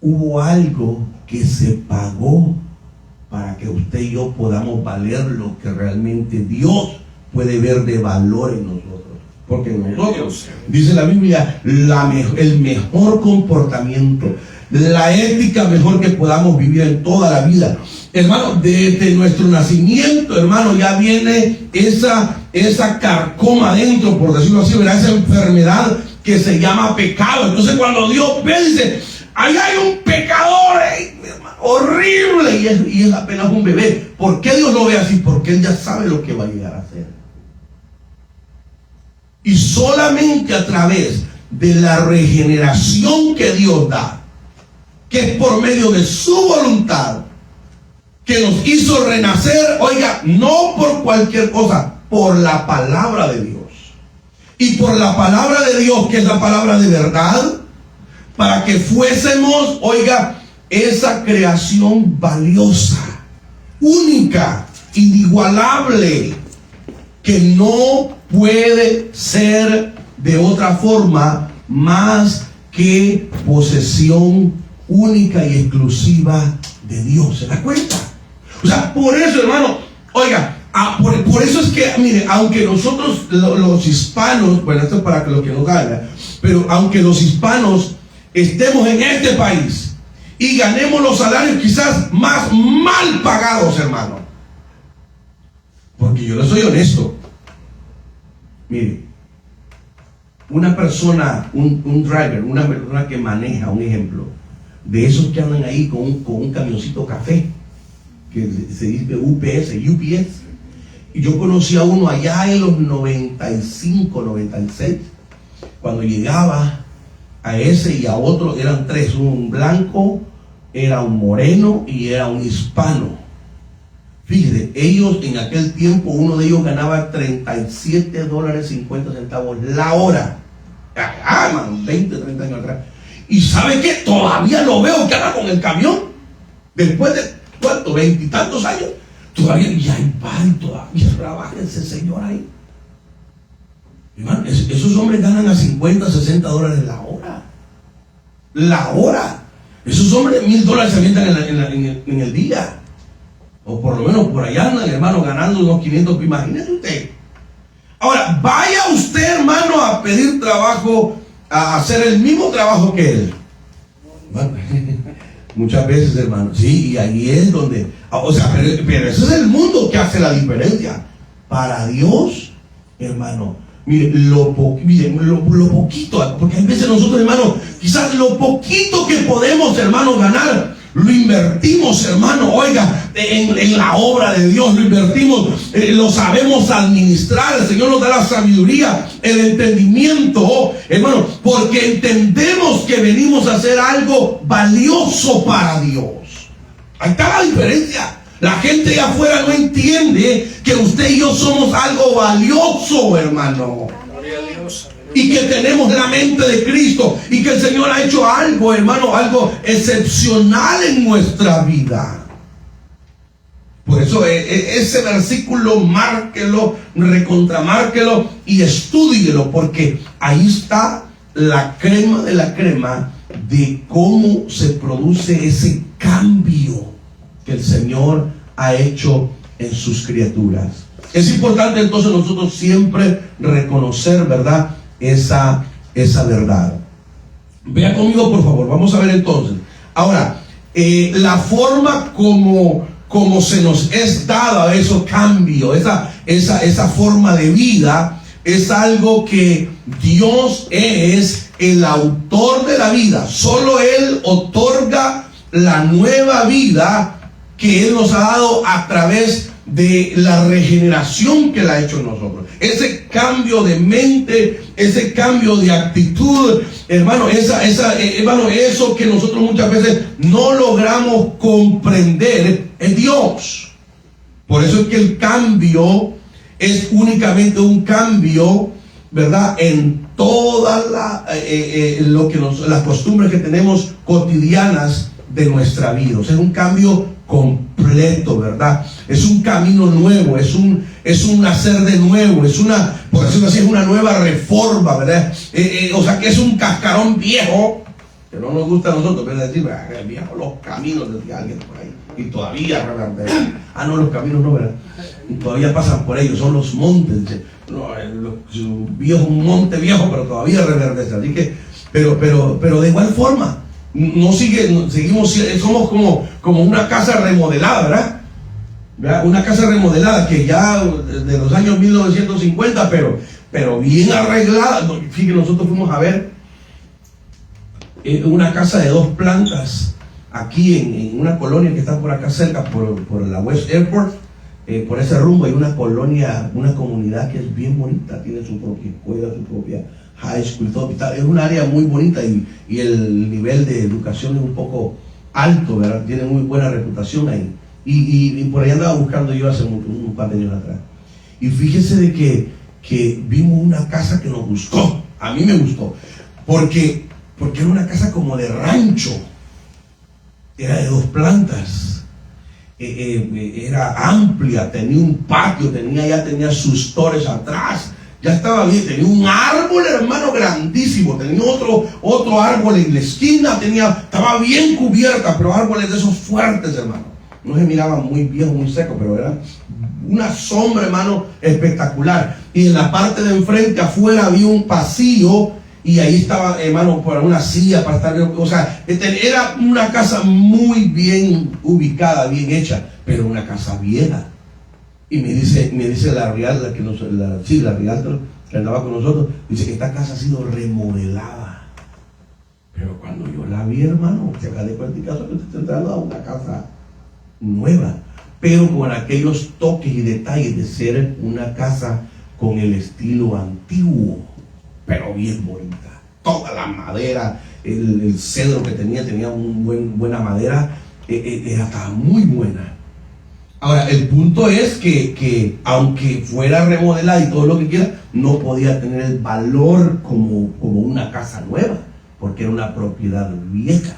hubo algo que se pagó para que usted y yo podamos valer lo que realmente Dios puede ver de valor en nosotros. Porque nosotros, dice la Biblia, el mejor comportamiento, la ética mejor que podamos vivir en toda la vida. Hermano, desde nuestro nacimiento, hermano, ya viene esa carcoma dentro, por decirlo así, ¿verdad? Esa enfermedad que se llama pecado. Entonces cuando Dios ve, dice, ahí hay un pecador, horrible, y es apenas un bebé. ¿Por qué Dios lo ve así? Porque Él ya sabe lo que va a llegar a hacer. Y solamente a través de la regeneración que Dios da, que es por medio de su voluntad, que nos hizo renacer, oiga, no por cualquier cosa, por la palabra de Dios. Y por la palabra de Dios, que es la palabra de verdad, para que fuésemos, oiga, esa creación valiosa, única, inigualable, que no puede ser de otra forma más que posesión única y exclusiva de Dios. ¿Se da cuenta? O sea, por eso, hermano, oiga, por eso es que, mire, aunque nosotros los hispanos, bueno, esto es para que los que nos hagan, pero aunque los hispanos estemos en este país y ganemos los salarios quizás más mal pagados, hermano, porque yo le soy honesto, mire, una persona, un driver, una persona que maneja, un ejemplo, de esos que andan ahí con un camioncito café, que se dice UPS, y yo conocí a uno allá en los 95, 96, cuando llegaba a ese y a otro, eran tres, un blanco, era un moreno y era un hispano. Fíjate, ellos en aquel tiempo, uno de ellos ganaba $37.50 la hora. Man, 20, 30 años atrás. Y ¿sabe qué? Todavía lo veo que anda con el camión. Después de, ¿cuánto? 20 y tantos años. Todavía, y ahí va, y todavía trabaja ese señor ahí. Hermano, esos hombres ganan a 50, $60 la hora. La hora. Esos hombres $1,000 se avientan en el día. O por lo menos por allá andan, hermano, ganando unos 500. Imagínese usted. Ahora, vaya usted, hermano, a pedir trabajo, a hacer el mismo trabajo que él. Bueno, muchas veces, hermano. Sí, y ahí es donde... O sea, pero ese es el mundo que hace la diferencia. Para Dios, hermano, mire, lo poquito, porque hay veces nosotros, hermano, quizás lo poquito que podemos, hermano, ganar, lo invertimos, hermano, oiga, en la obra de Dios, lo invertimos, lo sabemos administrar. El Señor nos da la sabiduría, el entendimiento, hermano, porque entendemos que venimos a hacer algo valioso para Dios. Ahí está la diferencia. La gente de afuera no entiende que usted y yo somos algo valioso, hermano. Y que tenemos la mente de Cristo. Y que el Señor ha hecho algo, hermano, algo excepcional en nuestra vida. Por eso ese versículo, márquelo, recontramárquelo y estúdielo, porque ahí está la crema de la crema de cómo se produce ese cambio que el Señor ha hecho en sus criaturas. Es importante entonces nosotros siempre reconocer, ¿verdad?, esa verdad. Vea conmigo, por favor. Vamos a ver entonces. Ahora, la forma como se nos es dado esos cambios, esa forma de vida, es algo que Dios es el autor de la vida. Solo Él otorga la nueva vida que Él nos ha dado a través de la regeneración que Él ha hecho en nosotros. Ese cambio de mente, ese cambio de actitud, hermano, hermano, eso que nosotros muchas veces no logramos comprender es Dios. Por eso es que el cambio es únicamente un cambio, ¿verdad?, en todas las costumbres que tenemos cotidianas de nuestra vida. O sea, es un cambio completo, ¿verdad? Es un camino nuevo, es un nacer de nuevo, es una, por decirlo así, es una nueva reforma, ¿verdad? O sea, que es un cascarón viejo, que no nos gusta a nosotros, pero decir, viejo, los caminos, de alguien por ahí, y todavía reverdecen. No, los caminos no, ¿verdad? Y todavía pasan por ellos, son los montes, un monte viejo, pero todavía reverdece. Así que, pero de igual forma, seguimos, somos como una casa remodelada, ¿verdad? Una casa remodelada que ya de los años 1950, pero bien arreglada. Fíjense, nosotros fuimos a ver una casa de 2 plantas aquí en una colonia que está por acá cerca, por la West Airport, por ese rumbo hay una colonia, una comunidad que es bien bonita, tiene su propia escuela, su propia high school, todo, es un área muy bonita y el nivel de educación es un poco alto, ¿verdad? Tiene muy buena reputación ahí. Y por ahí andaba buscando yo hace un par de años atrás. Y fíjese de que vimos una casa que nos gustó, a mí me gustó, porque era una casa como de rancho, era de 2 plantas, era amplia, tenía un patio, tenía sus stores atrás, ya estaba bien, tenía un árbol, hermano, grandísimo, tenía otro árbol en la esquina, estaba bien cubierta, pero árboles de esos fuertes, hermano, no se miraban muy viejos, muy secos, pero era una sombra, hermano, espectacular. Y en la parte de enfrente, afuera, había un pasillo y ahí estaba, hermano, por una silla para estar, o sea, era una casa muy bien ubicada, bien hecha, pero una casa vieja. Y me dice la realtor que andaba con nosotros, dice que esta casa ha sido remodelada. Pero cuando yo la vi, hermano, se haga de cuenta que está entrando a una casa nueva, pero con aquellos toques y detalles de ser una casa con el estilo antiguo, pero bien bonita. Toda la madera, el cedro que tenía buena madera, estaba muy buena. Ahora, el punto es que aunque fuera remodelada y todo lo que quiera, no podía tener el valor como una casa nueva, porque era una propiedad vieja,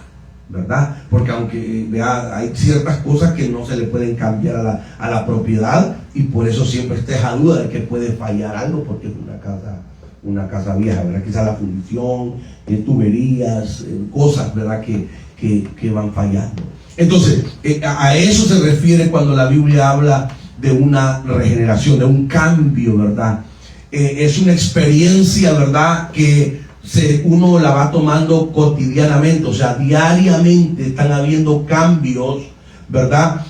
¿verdad? Porque aunque hay ciertas cosas que no se le pueden cambiar a la propiedad, y por eso siempre está esa duda de que puede fallar algo, porque es una casa vieja, ¿verdad? Quizás la fundición, tuberías, cosas, ¿verdad? Que van fallando. Entonces, a eso se refiere cuando la Biblia habla de una regeneración, de un cambio, ¿verdad? Es una experiencia, ¿verdad? Que uno la va tomando cotidianamente, o sea, diariamente están habiendo cambios, ¿verdad?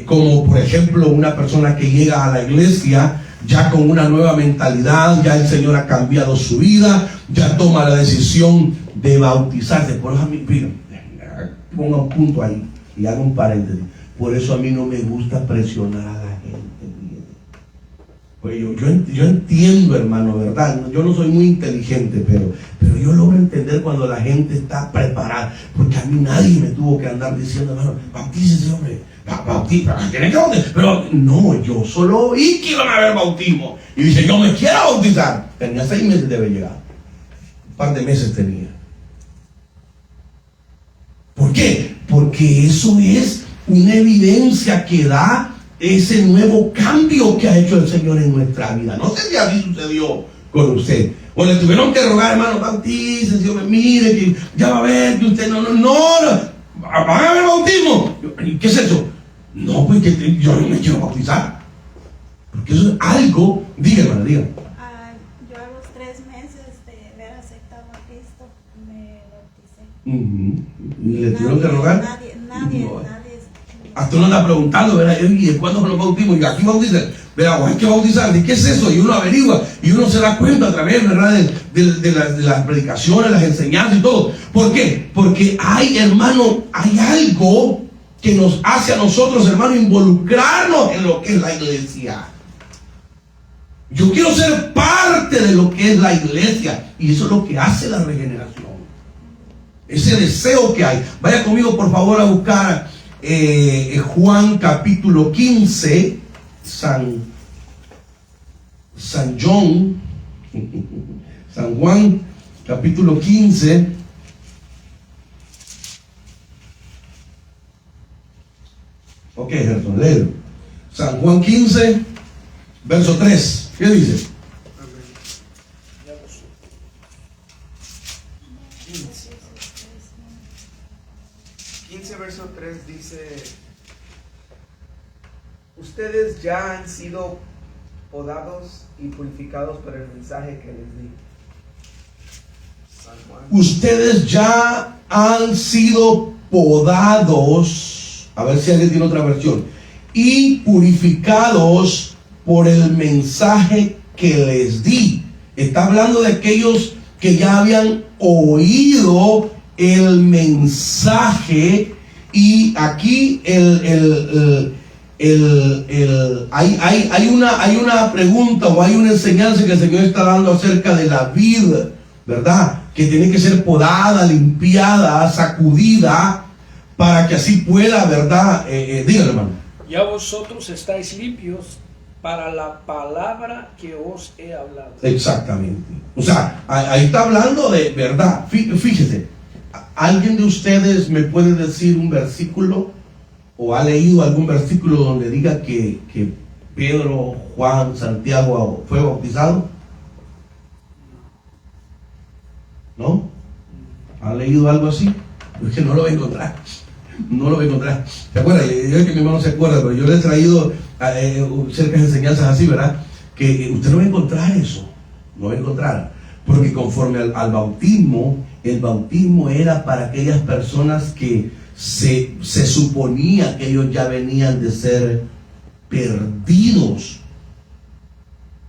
Como por ejemplo una persona que llega a la iglesia ya con una nueva mentalidad, ya el Señor ha cambiado su vida, ya toma la decisión de bautizarse. Por eso a mí, ponga un punto ahí y haga un paréntesis. Por eso a mí no me gusta presionar a la gente. Pues yo entiendo, hermano, ¿verdad? Yo no soy muy inteligente, pero yo logro entender cuando la gente está preparada, porque a mí nadie me tuvo que andar diciendo, hermano, bautícese, hombre, tiene que bautizar. Pero no, yo solo oí que iban a haber bautismo y dije, yo me quiero bautizar. Tenía 6 meses de haber llegado, un par de meses tenía. ¿Por qué? Porque eso es una evidencia que da ese nuevo cambio que ha hecho el Señor en nuestra vida. No sé si así sucedió con usted, o le tuvieron que rogar, hermano, bautícese, Dios me mire, que ya va a ver que usted no, van a haber bautismo. ¿Qué es eso? No, pues que yo no me quiero bautizar, porque eso es algo. Diga, hermana, diga. Yo a los 3 meses de haber aceptado a Cristo me bauticé. ¿Y le tuvieron que rogar? Nadie. Hasta uno anda preguntando, ¿verdad? ¿Y de cuándo son los bautismos? Y aquí bautizan, ¿verdad? O hay que bautizar. ¿De qué es eso? Y uno averigua y uno se da cuenta a través, ¿verdad? de las predicaciones, las enseñanzas y todo. ¿Por qué? Porque hay, hermano, hay algo que nos hace a nosotros, hermano, involucrarnos en lo que es la iglesia. Yo quiero ser parte de lo que es la iglesia, y eso es lo que hace la regeneración. Ese deseo que hay. Vaya conmigo, por favor, a buscar Juan capítulo 15, San Juan capítulo 15. Ok, Gerson, léelo. San Juan 15, verso 3. ¿Qué dice? 15 verso 3 dice: ustedes ya han sido podados y purificados por el mensaje que les di. San Juan. Ustedes ya han sido podados, a ver si alguien tiene otra versión, y purificados por el mensaje que les di. Está hablando de aquellos que ya habían oído el mensaje, y aquí hay una pregunta o hay una enseñanza que el Señor está dando acerca de la vida, ¿verdad? Que tiene que ser podada, limpiada, sacudida, para que así pueda, ¿verdad? Dígale, hermano. Ya vosotros estáis limpios para la palabra que os he hablado. Exactamente. O sea, ahí está hablando de verdad. Fíjese, ¿alguien de ustedes me puede decir un versículo o ha leído algún versículo donde diga que Pedro, Juan, Santiago fue bautizado? ¿No? ¿Ha leído algo así? Es que no lo va a encontrar. No lo voy a encontrar. ¿Se acuerdan? Yo creo que mi hermano se acuerda, pero yo le he traído cerca de enseñanzas así, ¿verdad? Que usted no va a encontrar eso. No va a encontrar. Porque conforme al bautismo, el bautismo era para aquellas personas que se suponía que ellos ya venían de ser perdidos.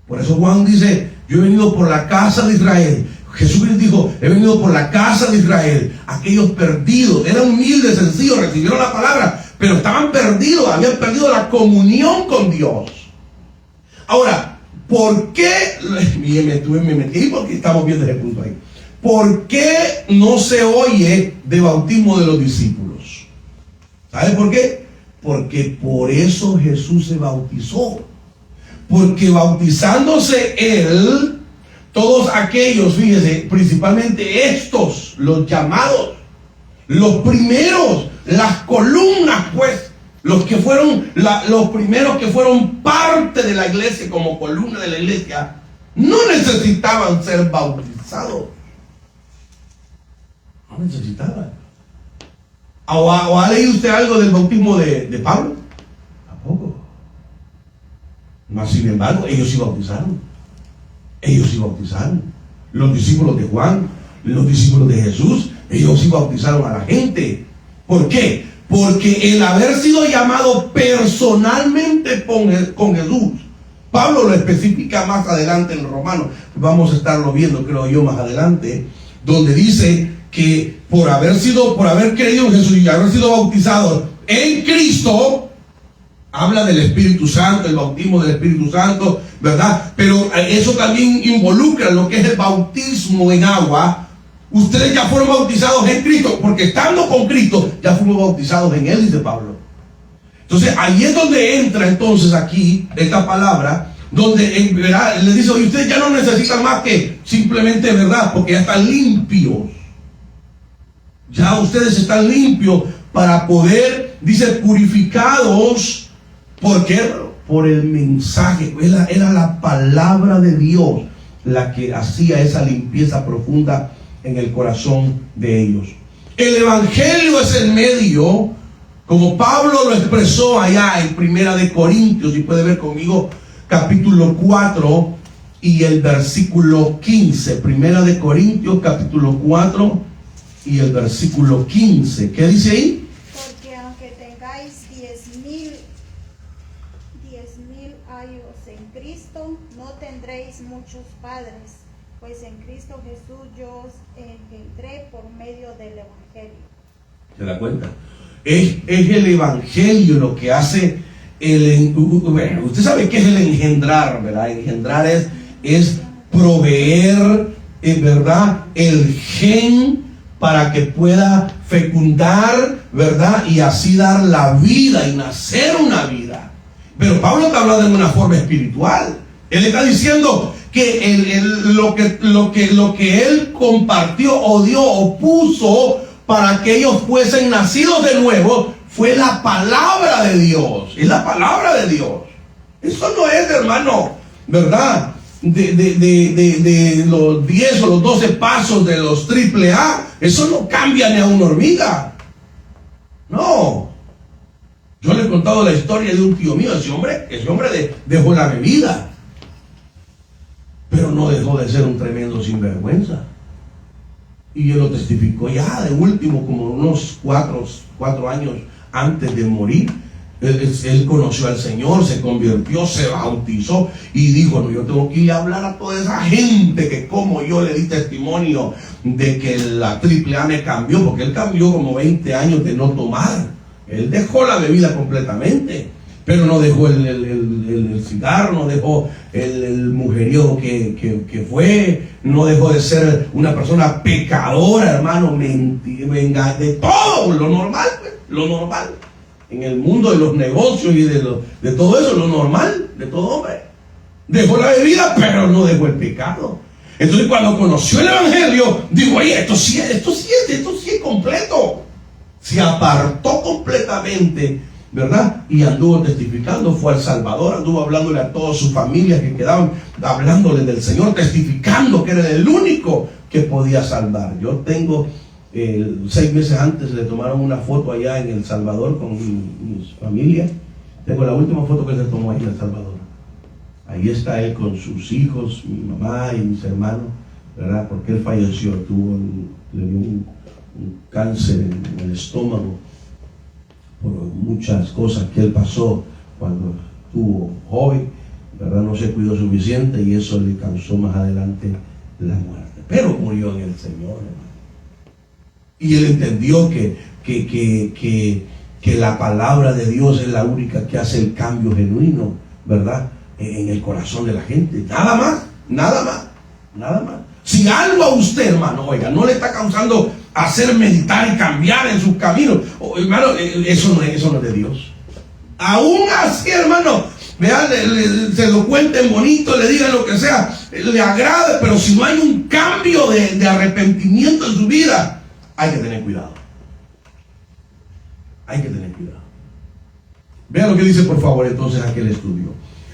Por eso Juan dice, yo he venido por la casa de Israel. Jesús dijo, he venido por la casa de Israel, aquellos perdidos, eran humildes, sencillos, recibieron la palabra, pero estaban perdidos, habían perdido la comunión con Dios. Ahora, ¿por qué? Me metí porque estamos viendo ese punto ahí. ¿Por qué no se oye de bautismo de los discípulos? ¿Sabe por qué? Porque por eso Jesús se bautizó. Porque bautizándose Él, todos aquellos, fíjese, principalmente estos, los llamados, los primeros, las columnas, pues, los primeros que fueron parte de la iglesia como columna de la iglesia, no necesitaban ser bautizados. No necesitaban. ¿O ha leído usted algo del bautismo de Pablo? Tampoco. Mas sin embargo, ellos sí bautizaron. Ellos sí bautizaron. Los discípulos de Juan, los discípulos de Jesús, ellos sí bautizaron a la gente. ¿Por qué? Porque el haber sido llamado personalmente con Jesús, Pablo lo especifica más adelante en Romanos, vamos a estarlo viendo, creo yo, más adelante, donde dice que por haber creído en Jesús y haber sido bautizado en Cristo, habla del Espíritu Santo, el bautismo del Espíritu Santo, ¿verdad? Pero eso también involucra lo que es el bautismo en agua. Ustedes ya fueron bautizados en Cristo, porque estando con Cristo, ya fuimos bautizados en Él, dice Pablo. Entonces, ahí es donde entra entonces aquí esta palabra, donde ¿verdad? Le dice, oye, ustedes ya no necesitan más que simplemente, ¿verdad? Porque ya están limpios. Ya ustedes están limpios para poder, dice, purificados. ¿Por qué? Por el mensaje. Era la palabra de Dios la que hacía esa limpieza profunda en el corazón de ellos. El evangelio es el medio, como Pablo lo expresó allá en Primera de Corintios, y puede ver conmigo capítulo 4 y el versículo 15. Primera de Corintios capítulo 4 y el versículo 15. ¿Qué dice ahí? Porque aunque tengáis 10,000 años en Cristo, no tendréis muchos padres, pues en Cristo Jesús yo os engendré por medio del Evangelio. ¿Se da cuenta? Es el Evangelio lo que hace bueno, usted sabe qué es el engendrar, ¿verdad? Engendrar es proveer, ¿verdad? El gen para que pueda fecundar, ¿verdad? Y así dar la vida y nacer una vida. Pero Pablo está hablando de una forma espiritual. Él está diciendo que lo que él compartió o dio o puso para que ellos fuesen nacidos de nuevo fue la palabra de Dios. Es la palabra de Dios. Eso no es, hermano, ¿verdad? De los 10 o los 12 pasos de los AAA. Eso no cambia ni a una hormiga. No. Yo le he contado la historia de un tío mío. Ese hombre dejó la bebida, pero no dejó de ser un tremendo sinvergüenza. Y él lo testificó ya de último, como unos 4 años antes de morir. Él conoció al Señor, se convirtió, se bautizó y dijo, no, yo tengo que ir a hablar a toda esa gente que como yo le di testimonio de que la AAA me cambió, porque él cambió como 20 años de no tomar. Él dejó la bebida completamente, Pero no dejó el cigarro, no dejó el mujeriego que fue, no dejó de ser una persona pecadora, hermano, de todo, lo normal, pues, lo normal. En el mundo de los negocios y de todo eso, lo normal de todo hombre. Dejó la bebida, pero no dejó el pecado. Entonces cuando conoció el Evangelio, dijo, oye, esto sí es completo. Se apartó completamente, ¿verdad? Y anduvo testificando, fue al Salvador, anduvo hablándole a todas sus familias que quedaban, hablándole del Señor, testificando que era el único que podía salvar. Yo tengo 6 meses antes le tomaron una foto allá en El Salvador con mi familia. Tengo la última foto que se tomó ahí en El Salvador. Ahí está él con sus hijos, mi mamá y mis hermanos, ¿verdad? Porque él falleció, le dio un cáncer en el estómago por muchas cosas que él pasó cuando estuvo joven, ¿verdad? No se cuidó suficiente y eso le causó más adelante la muerte. Pero murió en el Señor, hermano. Y él entendió que la palabra de Dios es la única que hace el cambio genuino, ¿verdad? En el corazón de la gente. Nada más, nada más, nada más. Si algo a usted, hermano, oiga, no le está causando hacer meditar y cambiar en sus caminos, hermano, eso no es de Dios. Aún así, hermano, vean, se lo cuenten bonito, le digan lo que sea, le agrade, pero si no hay un cambio de arrepentimiento en su vida, hay que tener cuidado. Hay que tener cuidado. Vean lo que dice, por favor, entonces aquel estudio.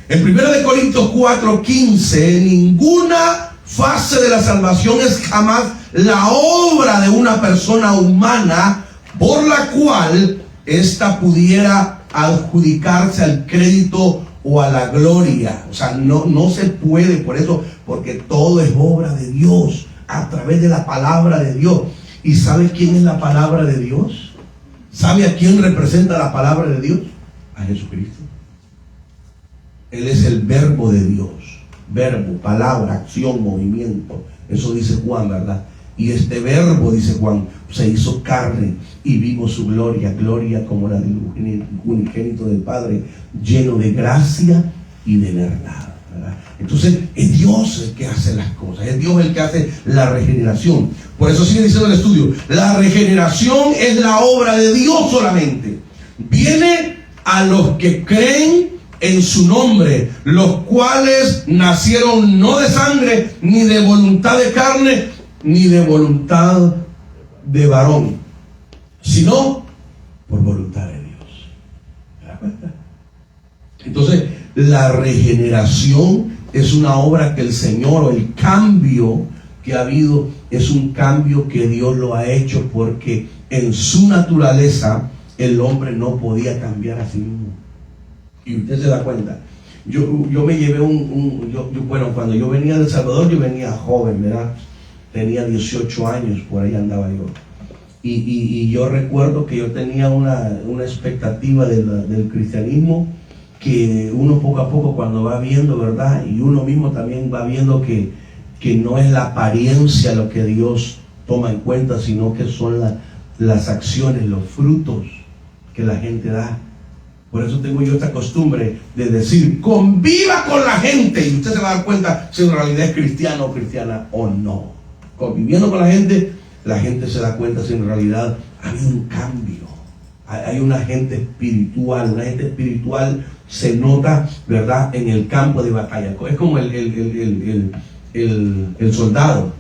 En 1 Corintios 4:15, ninguna fase de la salvación es jamás la obra de una persona humana por la cual ésta pudiera adjudicarse al crédito o a la gloria. O sea, no se puede, por eso, porque todo es obra de Dios, a través de la palabra de Dios. ¿Y sabe quién es la palabra de Dios? ¿Sabe a quién representa la palabra de Dios? A Jesucristo. Él es el verbo de Dios. Verbo, palabra, acción, movimiento. Eso dice Juan, ¿verdad? Y este verbo, dice Juan, se hizo carne y vimos su gloria, gloria como la del unigénito del Padre, lleno de gracia y de verdad, ¿verdad? Entonces es Dios el que hace las cosas, es Dios el que hace la regeneración. Por eso sigue diciendo el estudio, la regeneración es la obra de Dios solamente. Viene a los que creen en su nombre, los cuales nacieron no de sangre, ni de voluntad de carne, ni de voluntad de varón, sino por voluntad de Dios. ¿Se da cuenta? Entonces, la regeneración es una obra que el Señor, o el cambio que ha habido, es un cambio que Dios lo ha hecho porque en su naturaleza el hombre no podía cambiar a sí mismo. Y usted se da cuenta. Yo me llevé bueno, cuando yo venía de El Salvador, yo venía joven, ¿verdad? Tenía 18 años, por ahí andaba yo. Y yo recuerdo que yo tenía una expectativa del cristianismo, que uno poco a poco cuando va viendo, ¿verdad? Y uno mismo también va viendo que no es la apariencia lo que Dios toma en cuenta, sino que son las acciones, los frutos que la gente da. Por eso tengo yo esta costumbre de decir, conviva con la gente, y usted se va a dar cuenta si en realidad es cristiano o cristiana o no. Conviviendo con la gente se da cuenta si en realidad ha habido un cambio. Hay una gente espiritual. Una gente espiritual se nota, ¿verdad?, en el campo de batalla. Es como el soldado.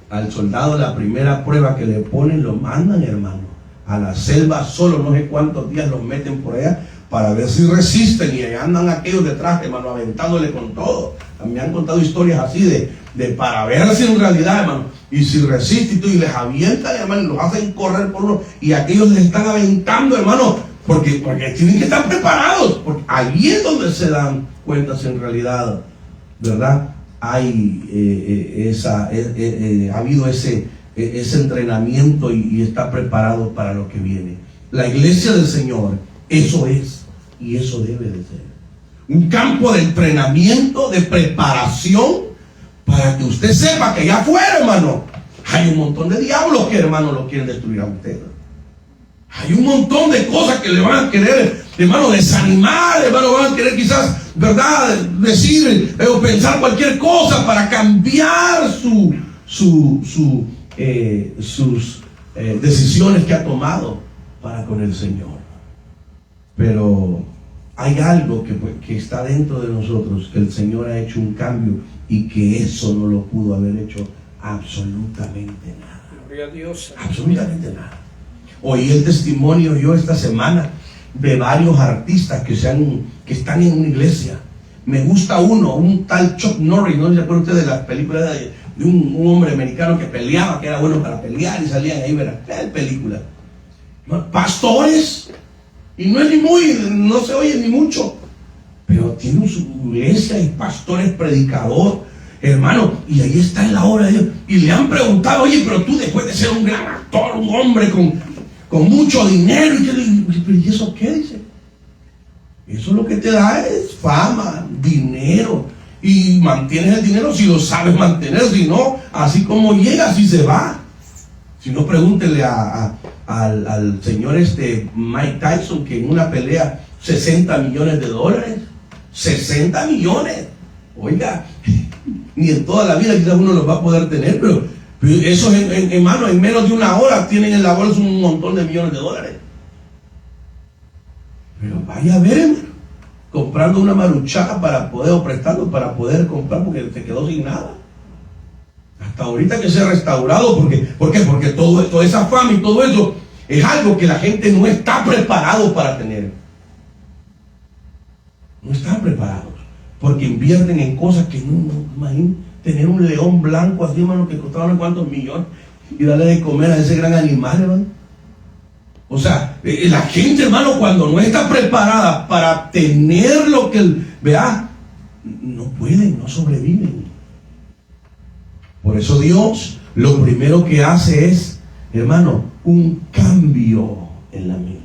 Al soldado, la primera prueba que le ponen, lo mandan, hermano, a la selva solo, no sé cuántos días los meten por allá para ver si resisten, y ahí andan aquellos detrás, hermano, aventándole con todo. Me han contado historias así de para ver si en realidad, hermano, y si resisten y les avientan, hermano, y los hacen correr por uno, y aquellos les están aventando, hermano, porque tienen que estar preparados, porque ahí es donde se dan cuenta si en realidad, ¿verdad?, hay ha habido ese entrenamiento y está preparado para lo que viene. La iglesia del Señor, eso es y eso debe de ser. Un campo de entrenamiento, de preparación, para que usted sepa que allá afuera, hermano, hay un montón de diablos que, hermano, lo quieren destruir a usted. Hay un montón de cosas que le van a querer, hermano, desanimar, hermano, van a querer quizás, ¿verdad?, decir o pensar cualquier cosa para cambiar sus decisiones que ha tomado para con el Señor. Pero hay algo que está dentro de nosotros, que el Señor ha hecho un cambio y que eso no lo pudo haber hecho absolutamente nada. Gloria a Dios. Absolutamente nada. Oí el testimonio yo esta semana de varios artistas que están en una iglesia. Me gusta uno, un tal Chuck Norris, ¿no se acuerdan ustedes de las películas de un hombre americano que peleaba, que era bueno para pelear y salían ahí, ¿verdad? Películas. Pastores, y no se oye ni mucho, pero tiene su iglesia y pastores, predicador, hermano, y ahí está en la obra de Dios. Y le han preguntado, oye, pero tú después de ser un gran actor, un hombre con mucho dinero, ¿y eso qué? Dice, eso lo que te da es fama, dinero, y mantienes el dinero si lo sabes mantener, si no, así como llega, así se va. Si no, pregúntele al señor Mike Tyson, que en una pelea $60 millones, 60 millones, oiga, ni en toda la vida quizás uno los va a poder tener, pero eso hermano, en menos de una hora tienen en la bolsa un montón de millones de dólares. Pero vaya a ver, hermano, comprando una maruchada para poder, o prestando para poder comprar, porque te quedó sin nada. Hasta ahorita que se ha restaurado, ¿por qué? Porque toda esa fama y todo eso es algo que la gente no está preparado para tener. No están preparados, porque invierten en cosas que no imagínate tener un león blanco así, hermano, que costaba no sé cuántos millones, y darle de comer a ese gran animal, hermano. O sea, la gente, hermano, cuando no está preparada para tener lo que vea, no pueden, no sobreviven. Por eso Dios lo primero que hace es, hermano, un cambio en la mente.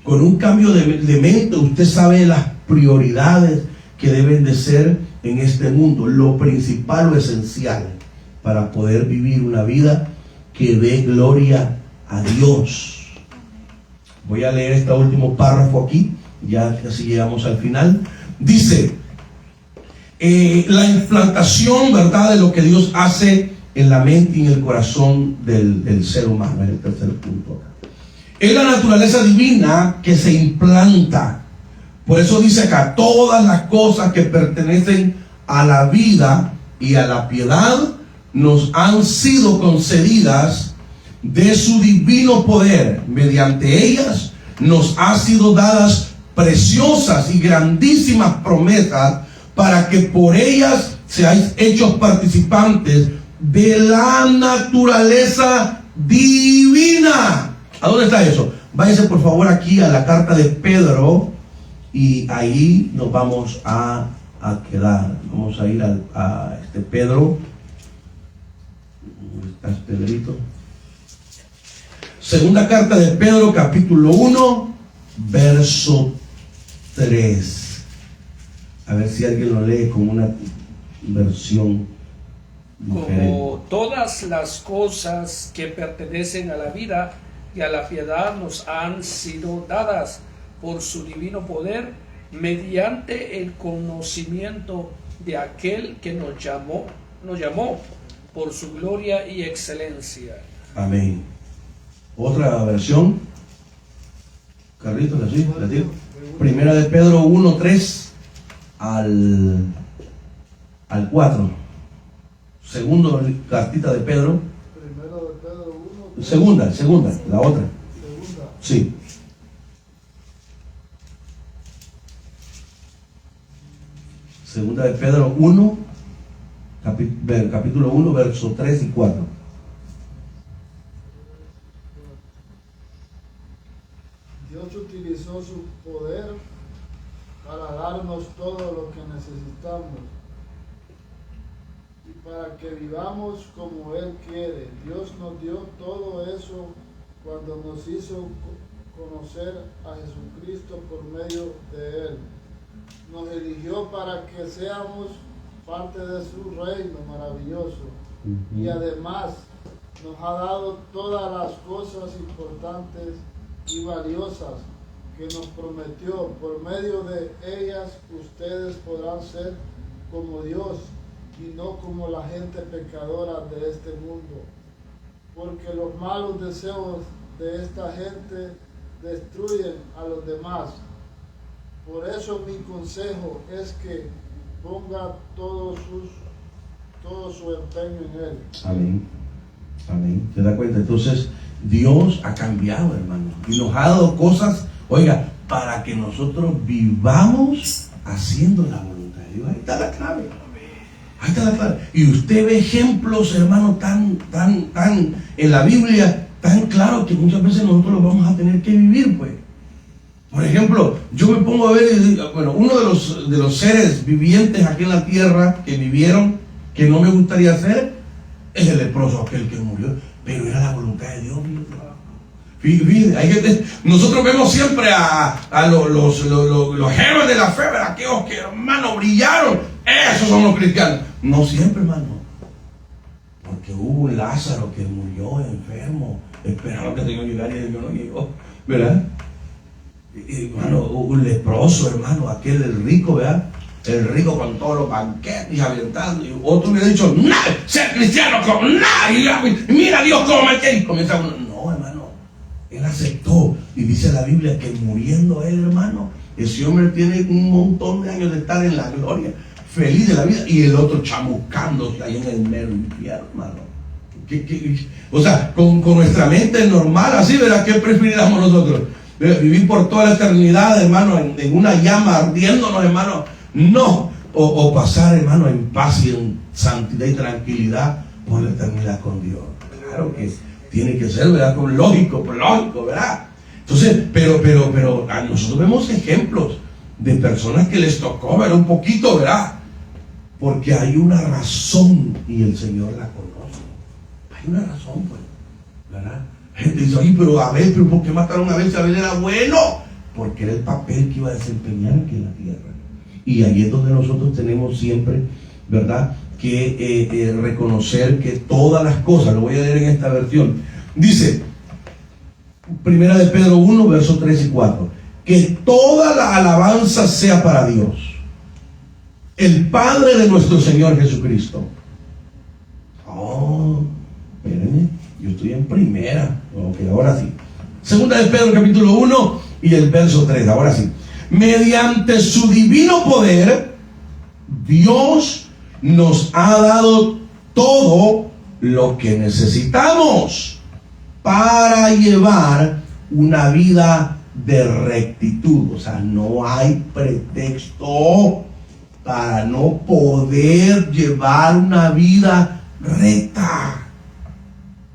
Con un cambio de mente usted sabe las prioridades que deben de ser en este mundo, lo principal o esencial para poder vivir una vida que dé gloria a Dios. Voy a leer este último párrafo aquí, ya casi llegamos al final. Dice, la implantación, ¿verdad?, de lo que Dios hace en la mente y en el corazón del ser humano, es el tercer punto acá. Es la naturaleza divina que se implanta. Por eso dice acá, todas las cosas que pertenecen a la vida y a la piedad nos han sido concedidas de su divino poder. Mediante ellas nos han sido dadas preciosas y grandísimas promesas para que por ellas seáis hechos participantes de la naturaleza divina. ¿A dónde está eso? Váyanse por favor aquí a la carta de Pedro y ahí nos vamos a quedar. Vamos a ir a Pedro. ¿Dónde estás, Pedrito? Segunda carta de Pedro, capítulo 1, verso 3. A ver si alguien lo lee con una versión diferente. Como todas las cosas que pertenecen a la vida y a la piedad nos han sido dadas por su divino poder, mediante el conocimiento de aquel que nos llamó por su gloria y excelencia. Amén. Otra versión, Carlitos, ¿la tiene? Primera de Pedro 1, 3 al 4. Segundo cartita de Pedro. Primero de Pedro 1. Segunda, la otra. Segunda. Sí. Segunda de Pedro 1, capítulo 1, verso 3 y 4. Dios utilizó su poder para darnos todo lo que necesitamos y para que vivamos como Él quiere. Dios nos dio todo eso cuando nos hizo conocer a Jesucristo por medio de Él. Nos eligió para que seamos parte de su reino maravilloso y además nos ha dado todas las cosas importantes y valiosas que nos prometió. Por medio de ellas ustedes podrán ser como Dios y no como la gente pecadora de este mundo. Porque los malos deseos de esta gente destruyen a los demás. Por eso mi consejo es que ponga todo su empeño en Él. Amén. Amén. ¿Se da cuenta? Entonces, Dios ha cambiado, hermano, y nos ha dado cosas, oiga, para que nosotros vivamos haciendo la voluntad de Dios. Ahí está la clave. Ahí está la clave. Y usted ve ejemplos, hermano, tan en la Biblia, tan claros que muchas veces nosotros los vamos a tener que vivir, pues. Por ejemplo, yo me pongo a ver, bueno, uno de los seres vivientes aquí en la tierra que vivieron, que no me gustaría ser, es el leproso, aquel que murió, pero era la voluntad de Dios. Fíjate, nosotros vemos siempre a los héroes de la fe, ¿verdad? Aquellos que, hermano, brillaron. Esos son los cristianos. No siempre, hermano. Porque hubo un Lázaro que murió enfermo, esperaba que el Señor llegara y el Señor no llegó, ¿verdad? Hermano, un leproso, hermano, aquel el rico, ¿verdad? El rico con todos los banquetes y aventando. Y otro hubiera dicho, ¡nah! Ser cristiano como nada. Y mira Dios cómo me quiere. Y comienza uno, no, hermano. Él aceptó. Y dice la Biblia que muriendo él, hermano, ese hombre tiene un montón de años de estar en la gloria, feliz de la vida. Y el otro chamuscándose ahí en el mero infierno, hermano. O sea, con nuestra mente normal, así, ¿verdad? ¿Qué preferiríamos nosotros? Vivir por toda la eternidad, hermano, en una llama ardiéndonos, hermano. No, o pasar, hermano, en paz y en santidad y tranquilidad por la eternidad con Dios. Claro que tiene que ser, ¿verdad? Lógico, ¿verdad? Entonces, pero nosotros vemos ejemplos de personas que les tocó, ¿verdad? Un poquito, ¿verdad? Porque hay una razón y el Señor la conoce. Hay una razón, pues, ¿verdad? Gente dice, oye, pero ¿por qué mataron a Abel si Abel era bueno? Porque era el papel que iba a desempeñar aquí en la tierra. Y ahí es donde nosotros tenemos siempre, ¿verdad?, que reconocer que todas las cosas, lo voy a leer en esta versión, dice, Primera de Pedro 1, versos 3 y 4, que toda la alabanza sea para Dios, el Padre de nuestro Señor Jesucristo. Oh, espérenme, yo estoy en primera, ok, ahora sí. Segunda de Pedro capítulo 1 y el verso 3, ahora sí. Mediante su divino poder, Dios nos ha dado todo lo que necesitamos para llevar una vida de rectitud. O sea, no hay pretexto para no poder llevar una vida recta.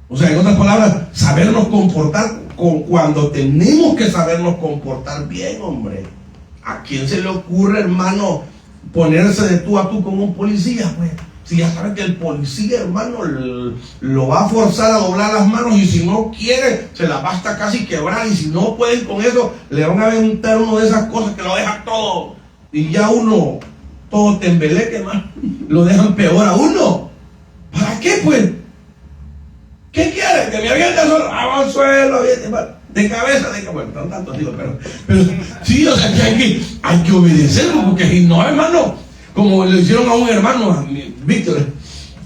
O sea, en otras palabras, sabernos comportar cuando tenemos que sabernos comportar bien, hombre. ¿A quién se le ocurre, hermano, ponerse de tú a tú con un policía? Pues, si ya sabe que el policía, hermano, lo va a forzar a doblar las manos, y si no quiere, se las va hasta casi quebrar, y si no pueden con eso, le van a aventar uno de esas cosas que lo deja todo, y ya uno, todo tembeleque, hermano, lo dejan peor a uno. ¿Para qué, pues? ¿Qué quiere? Que me aviente al suelo, de cabeza, bueno, no tanto digo, pero sí, o sea, que hay que obedecerlo, porque si no, hermano, como le hicieron a un hermano, a Víctor,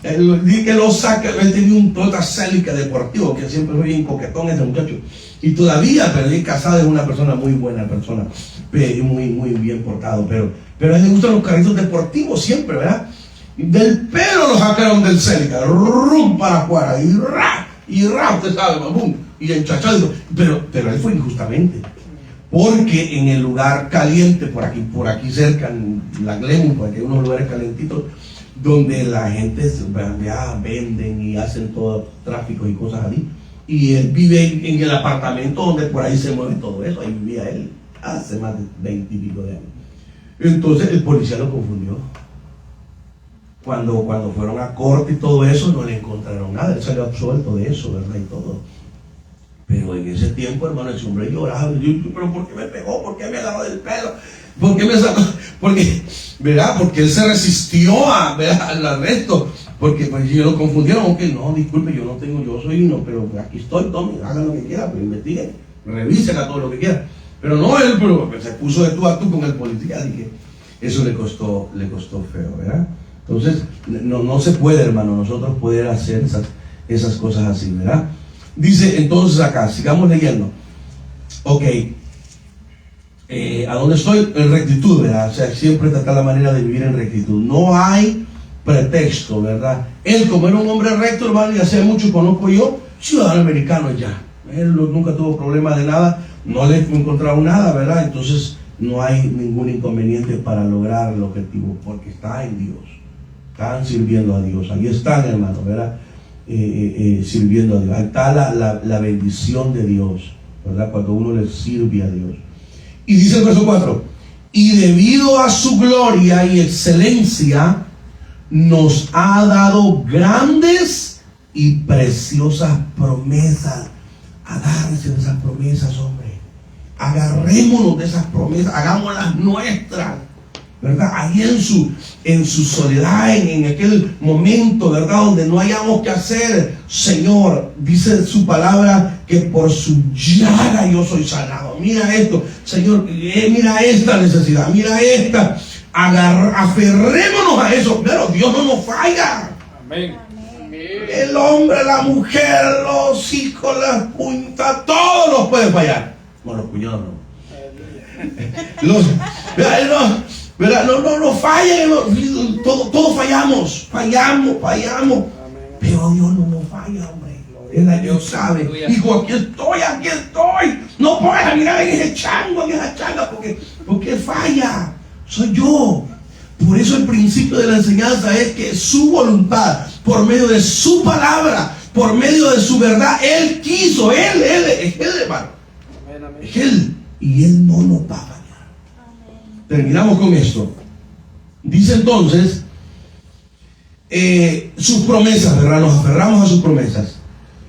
que lo saca, él tenía un Toyota Celica deportivo, que siempre fue bien coquetón ese muchacho, y todavía, pero él casado, es una persona muy buena persona, muy bien portado, pero a él le gustan los carritos deportivos siempre, ¿verdad? Del pelo lo sacaron del Celica, rum para afuera, y usted sabe, boom, y enchachado, pero él fue injustamente, porque en el lugar caliente, por aquí cerca, en la Glen, porque hay unos lugares calentitos, donde la gente ya venden y hacen todo tráfico y cosas así, y él vive en el apartamento donde por ahí se mueve todo eso, ahí vivía él hace más de 20 y pico de años. Entonces el policía lo confundió. Cuando fueron a corte y todo eso, no le encontraron nada, él salió absuelto de eso, ¿verdad? Y todo. Pero en ese tiempo, hermano, ese hombre lloraba. ¿Pero por qué me pegó? ¿Por qué me agarró del pelo? ¿Por qué me sacó? ¿Verdad? Porque él se resistió al arresto. Porque pues, ellos lo confundieron. Ok, no, disculpe, yo soy pero aquí estoy, tome, hagan lo que quieran, pero investiguen. revisen a todo lo que quieran. Pero no él, pero se puso de tú a tú con el policía, dije, eso le costó feo, ¿verdad? Entonces, no se puede, hermano, nosotros poder hacer esas cosas así, ¿verdad? Dice entonces acá, sigamos leyendo. Ok, ¿a dónde estoy? En rectitud, ¿verdad? O sea, siempre tratar la manera de vivir en rectitud. No hay pretexto, ¿verdad? Él, como era un hombre recto, hermano, y hace mucho conozco yo, ciudadano americano ya. Él nunca tuvo problema de nada, no le encontraron nada, ¿verdad? Entonces, no hay ningún inconveniente para lograr el objetivo, porque está en Dios. Están sirviendo a Dios. Ahí están, hermano, ¿verdad? Sirviendo a Dios. Ahí está la bendición de Dios, ¿verdad? Cuando uno le sirve a Dios. Y dice el verso 4, y debido a su gloria y excelencia, nos ha dado grandes y preciosas promesas. Agárrense de esas promesas, hombre. Agarrémonos de esas promesas, hagámoslas nuestras, ¿verdad? Ahí en su soledad, en aquel momento, ¿verdad? Donde no hayamos que hacer, Señor, dice su palabra que por su llaga yo soy sanado. Mira esto, Señor, mira esta necesidad, mira esta. Aferrémonos a eso, pero Dios no nos falla. Amén. El hombre, la mujer, los hijos, las puntas, todos los pueden fallar. No, los cuñados no. No fallen, todos fallamos. Pero Dios no nos falla, hombre. Dios sabe. Dijo, aquí estoy. No puedes mirar en ese chango, en esa changa, porque falla. Soy yo. Por eso el principio de la enseñanza es que su voluntad, por medio de su palabra, por medio de su verdad, Él quiso, Él, hermano. Es Él. Y Él no nos va a fallar. Terminamos con esto. Dice entonces, sus promesas, ¿verdad? Nos aferramos a sus promesas.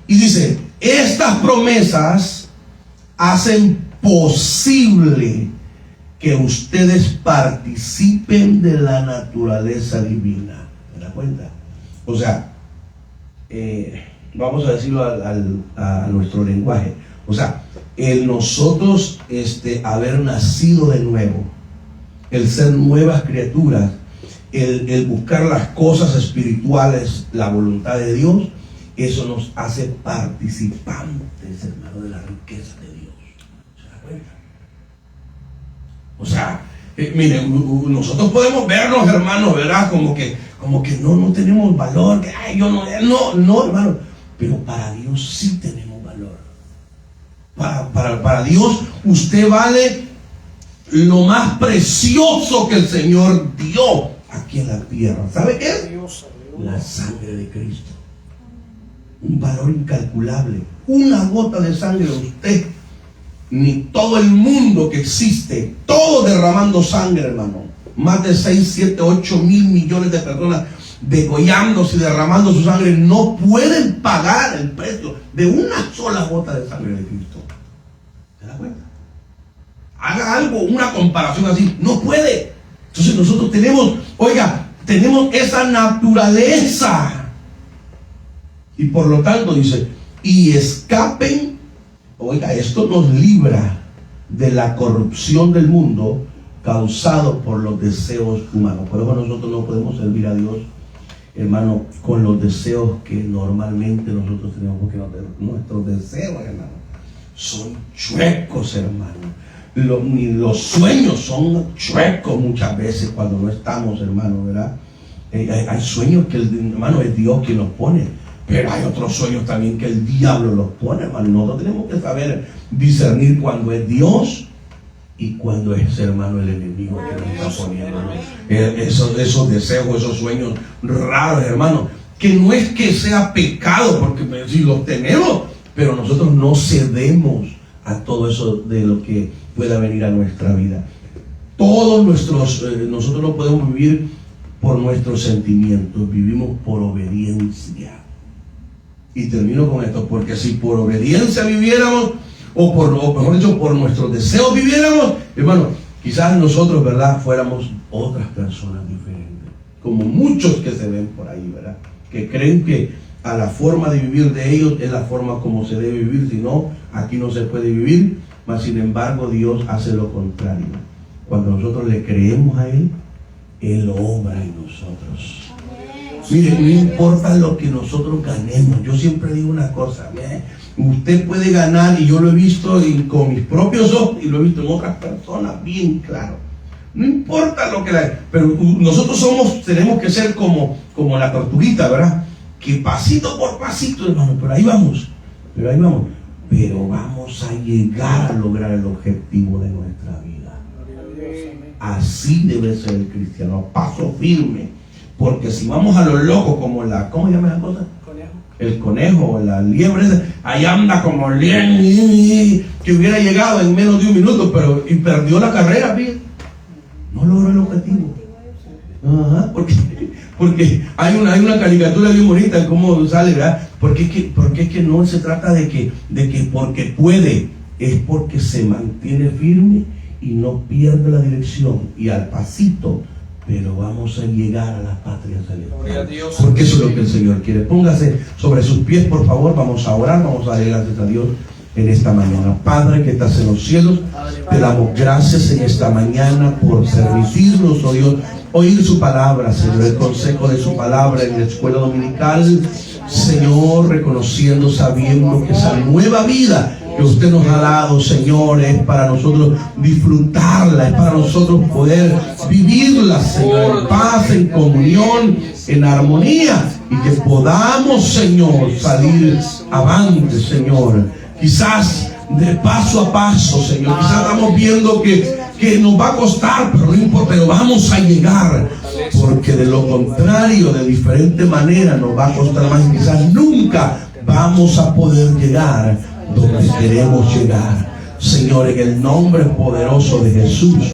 Y dice, estas promesas hacen posible que ustedes participen de la naturaleza divina. ¿Me da cuenta? O sea, vamos a decirlo a nuestro lenguaje. O sea, el nosotros haber nacido de nuevo, el ser nuevas criaturas, el buscar las cosas espirituales, la voluntad de Dios, eso nos hace participantes, hermano, de la riqueza de Dios. ¿Se da cuenta? O sea, miren, nosotros podemos vernos, hermanos, ¿verdad? Como que no tenemos valor, que ay, yo no, hermano, pero para Dios sí tenemos valor. Para Dios usted vale lo más precioso que el Señor dio aquí en la tierra. ¿Sabe qué es? La sangre de Cristo. Un valor incalculable. Una gota de sangre de usted, ni todo el mundo que existe, todo derramando sangre, hermano. Más de 6, 7, 8 mil millones de personas degollándose y derramando su sangre, no pueden pagar el precio de una sola gota de sangre de Cristo. ¿Se da cuenta? Haga algo, una comparación así. No puede. Entonces nosotros tenemos esa naturaleza. Y por lo tanto dice, y escapen, esto nos libra de la corrupción del mundo causado por los deseos humanos. Por eso nosotros no podemos servir a Dios, hermano, con los deseos que normalmente nosotros tenemos, porque nuestros deseos, hermano, son chuecos, hermano. Los sueños son chuecos muchas veces cuando no estamos, hermano, ¿verdad? Hay sueños que, hermano, es Dios quien los pone. Pero hay otros sueños también que el diablo los pone, hermano. Nosotros tenemos que saber discernir cuando es Dios y cuando es, hermano, el enemigo que nos está poniendo, ¿no? Esos deseos, esos sueños raros, hermano, que no es que sea pecado, porque si los tenemos, pero nosotros no cedemos a todo eso de lo que pueda venir a nuestra vida. Todos nosotros no podemos vivir por nuestros sentimientos, vivimos por obediencia. Y termino con esto, porque si por obediencia viviéramos, o mejor dicho, por nuestros deseos viviéramos, hermano, quizás nosotros, ¿verdad?, fuéramos otras personas diferentes. Como muchos que se ven por ahí, ¿verdad?, que creen que a la forma de vivir de ellos, es la forma como se debe vivir, si no, aquí no se puede vivir. Mas sin embargo Dios hace lo contrario. Cuando nosotros le creemos a Él, Él obra en nosotros. Mire, no importa lo que nosotros ganemos. Yo siempre digo una cosa, usted puede ganar, y yo lo he visto con mis propios ojos y lo he visto en otras personas bien claro. No importa lo que pero nosotros tenemos que ser como la tortuguita, ¿verdad? Que pasito por pasito, hermano, pero ahí vamos. Pero vamos a llegar a lograr el objetivo de nuestra vida. Así debe ser el cristiano, paso firme. Porque si vamos a lo loco como ¿cómo se llama esa cosa? El conejo, la liebre, ahí anda como que hubiera llegado en menos de un minuto, y perdió la carrera, fíjate. No logró el objetivo. Ajá, porque hay una caricatura bien bonita, cómo sale, ¿verdad? Porque es que no se trata de que porque puede, es porque se mantiene firme y no pierde la dirección, y al pasito, pero vamos a llegar a la patria celestial. Porque eso es lo que el Señor quiere. Póngase sobre sus pies, por favor. Vamos a orar, vamos a darle gracias a Dios en esta mañana. Padre que estás en los cielos, te damos gracias en esta mañana por permitirnos, oh Dios, oír su palabra, Señor, el consejo de su palabra en la escuela dominical, Señor, reconociendo, sabiendo que esa nueva vida que usted nos ha dado, Señor, es para nosotros disfrutarla, es para nosotros poder vivirla, Señor, en paz, en comunión, en armonía, y que podamos, Señor, salir avante, Señor. Quizás de paso a paso, Señor, quizás estamos viendo que nos va a costar, pero no importa, pero vamos a llegar, porque de lo contrario, de diferente manera, nos va a costar más, y quizás nunca vamos a poder llegar donde queremos llegar. Señor, en el nombre poderoso de Jesús.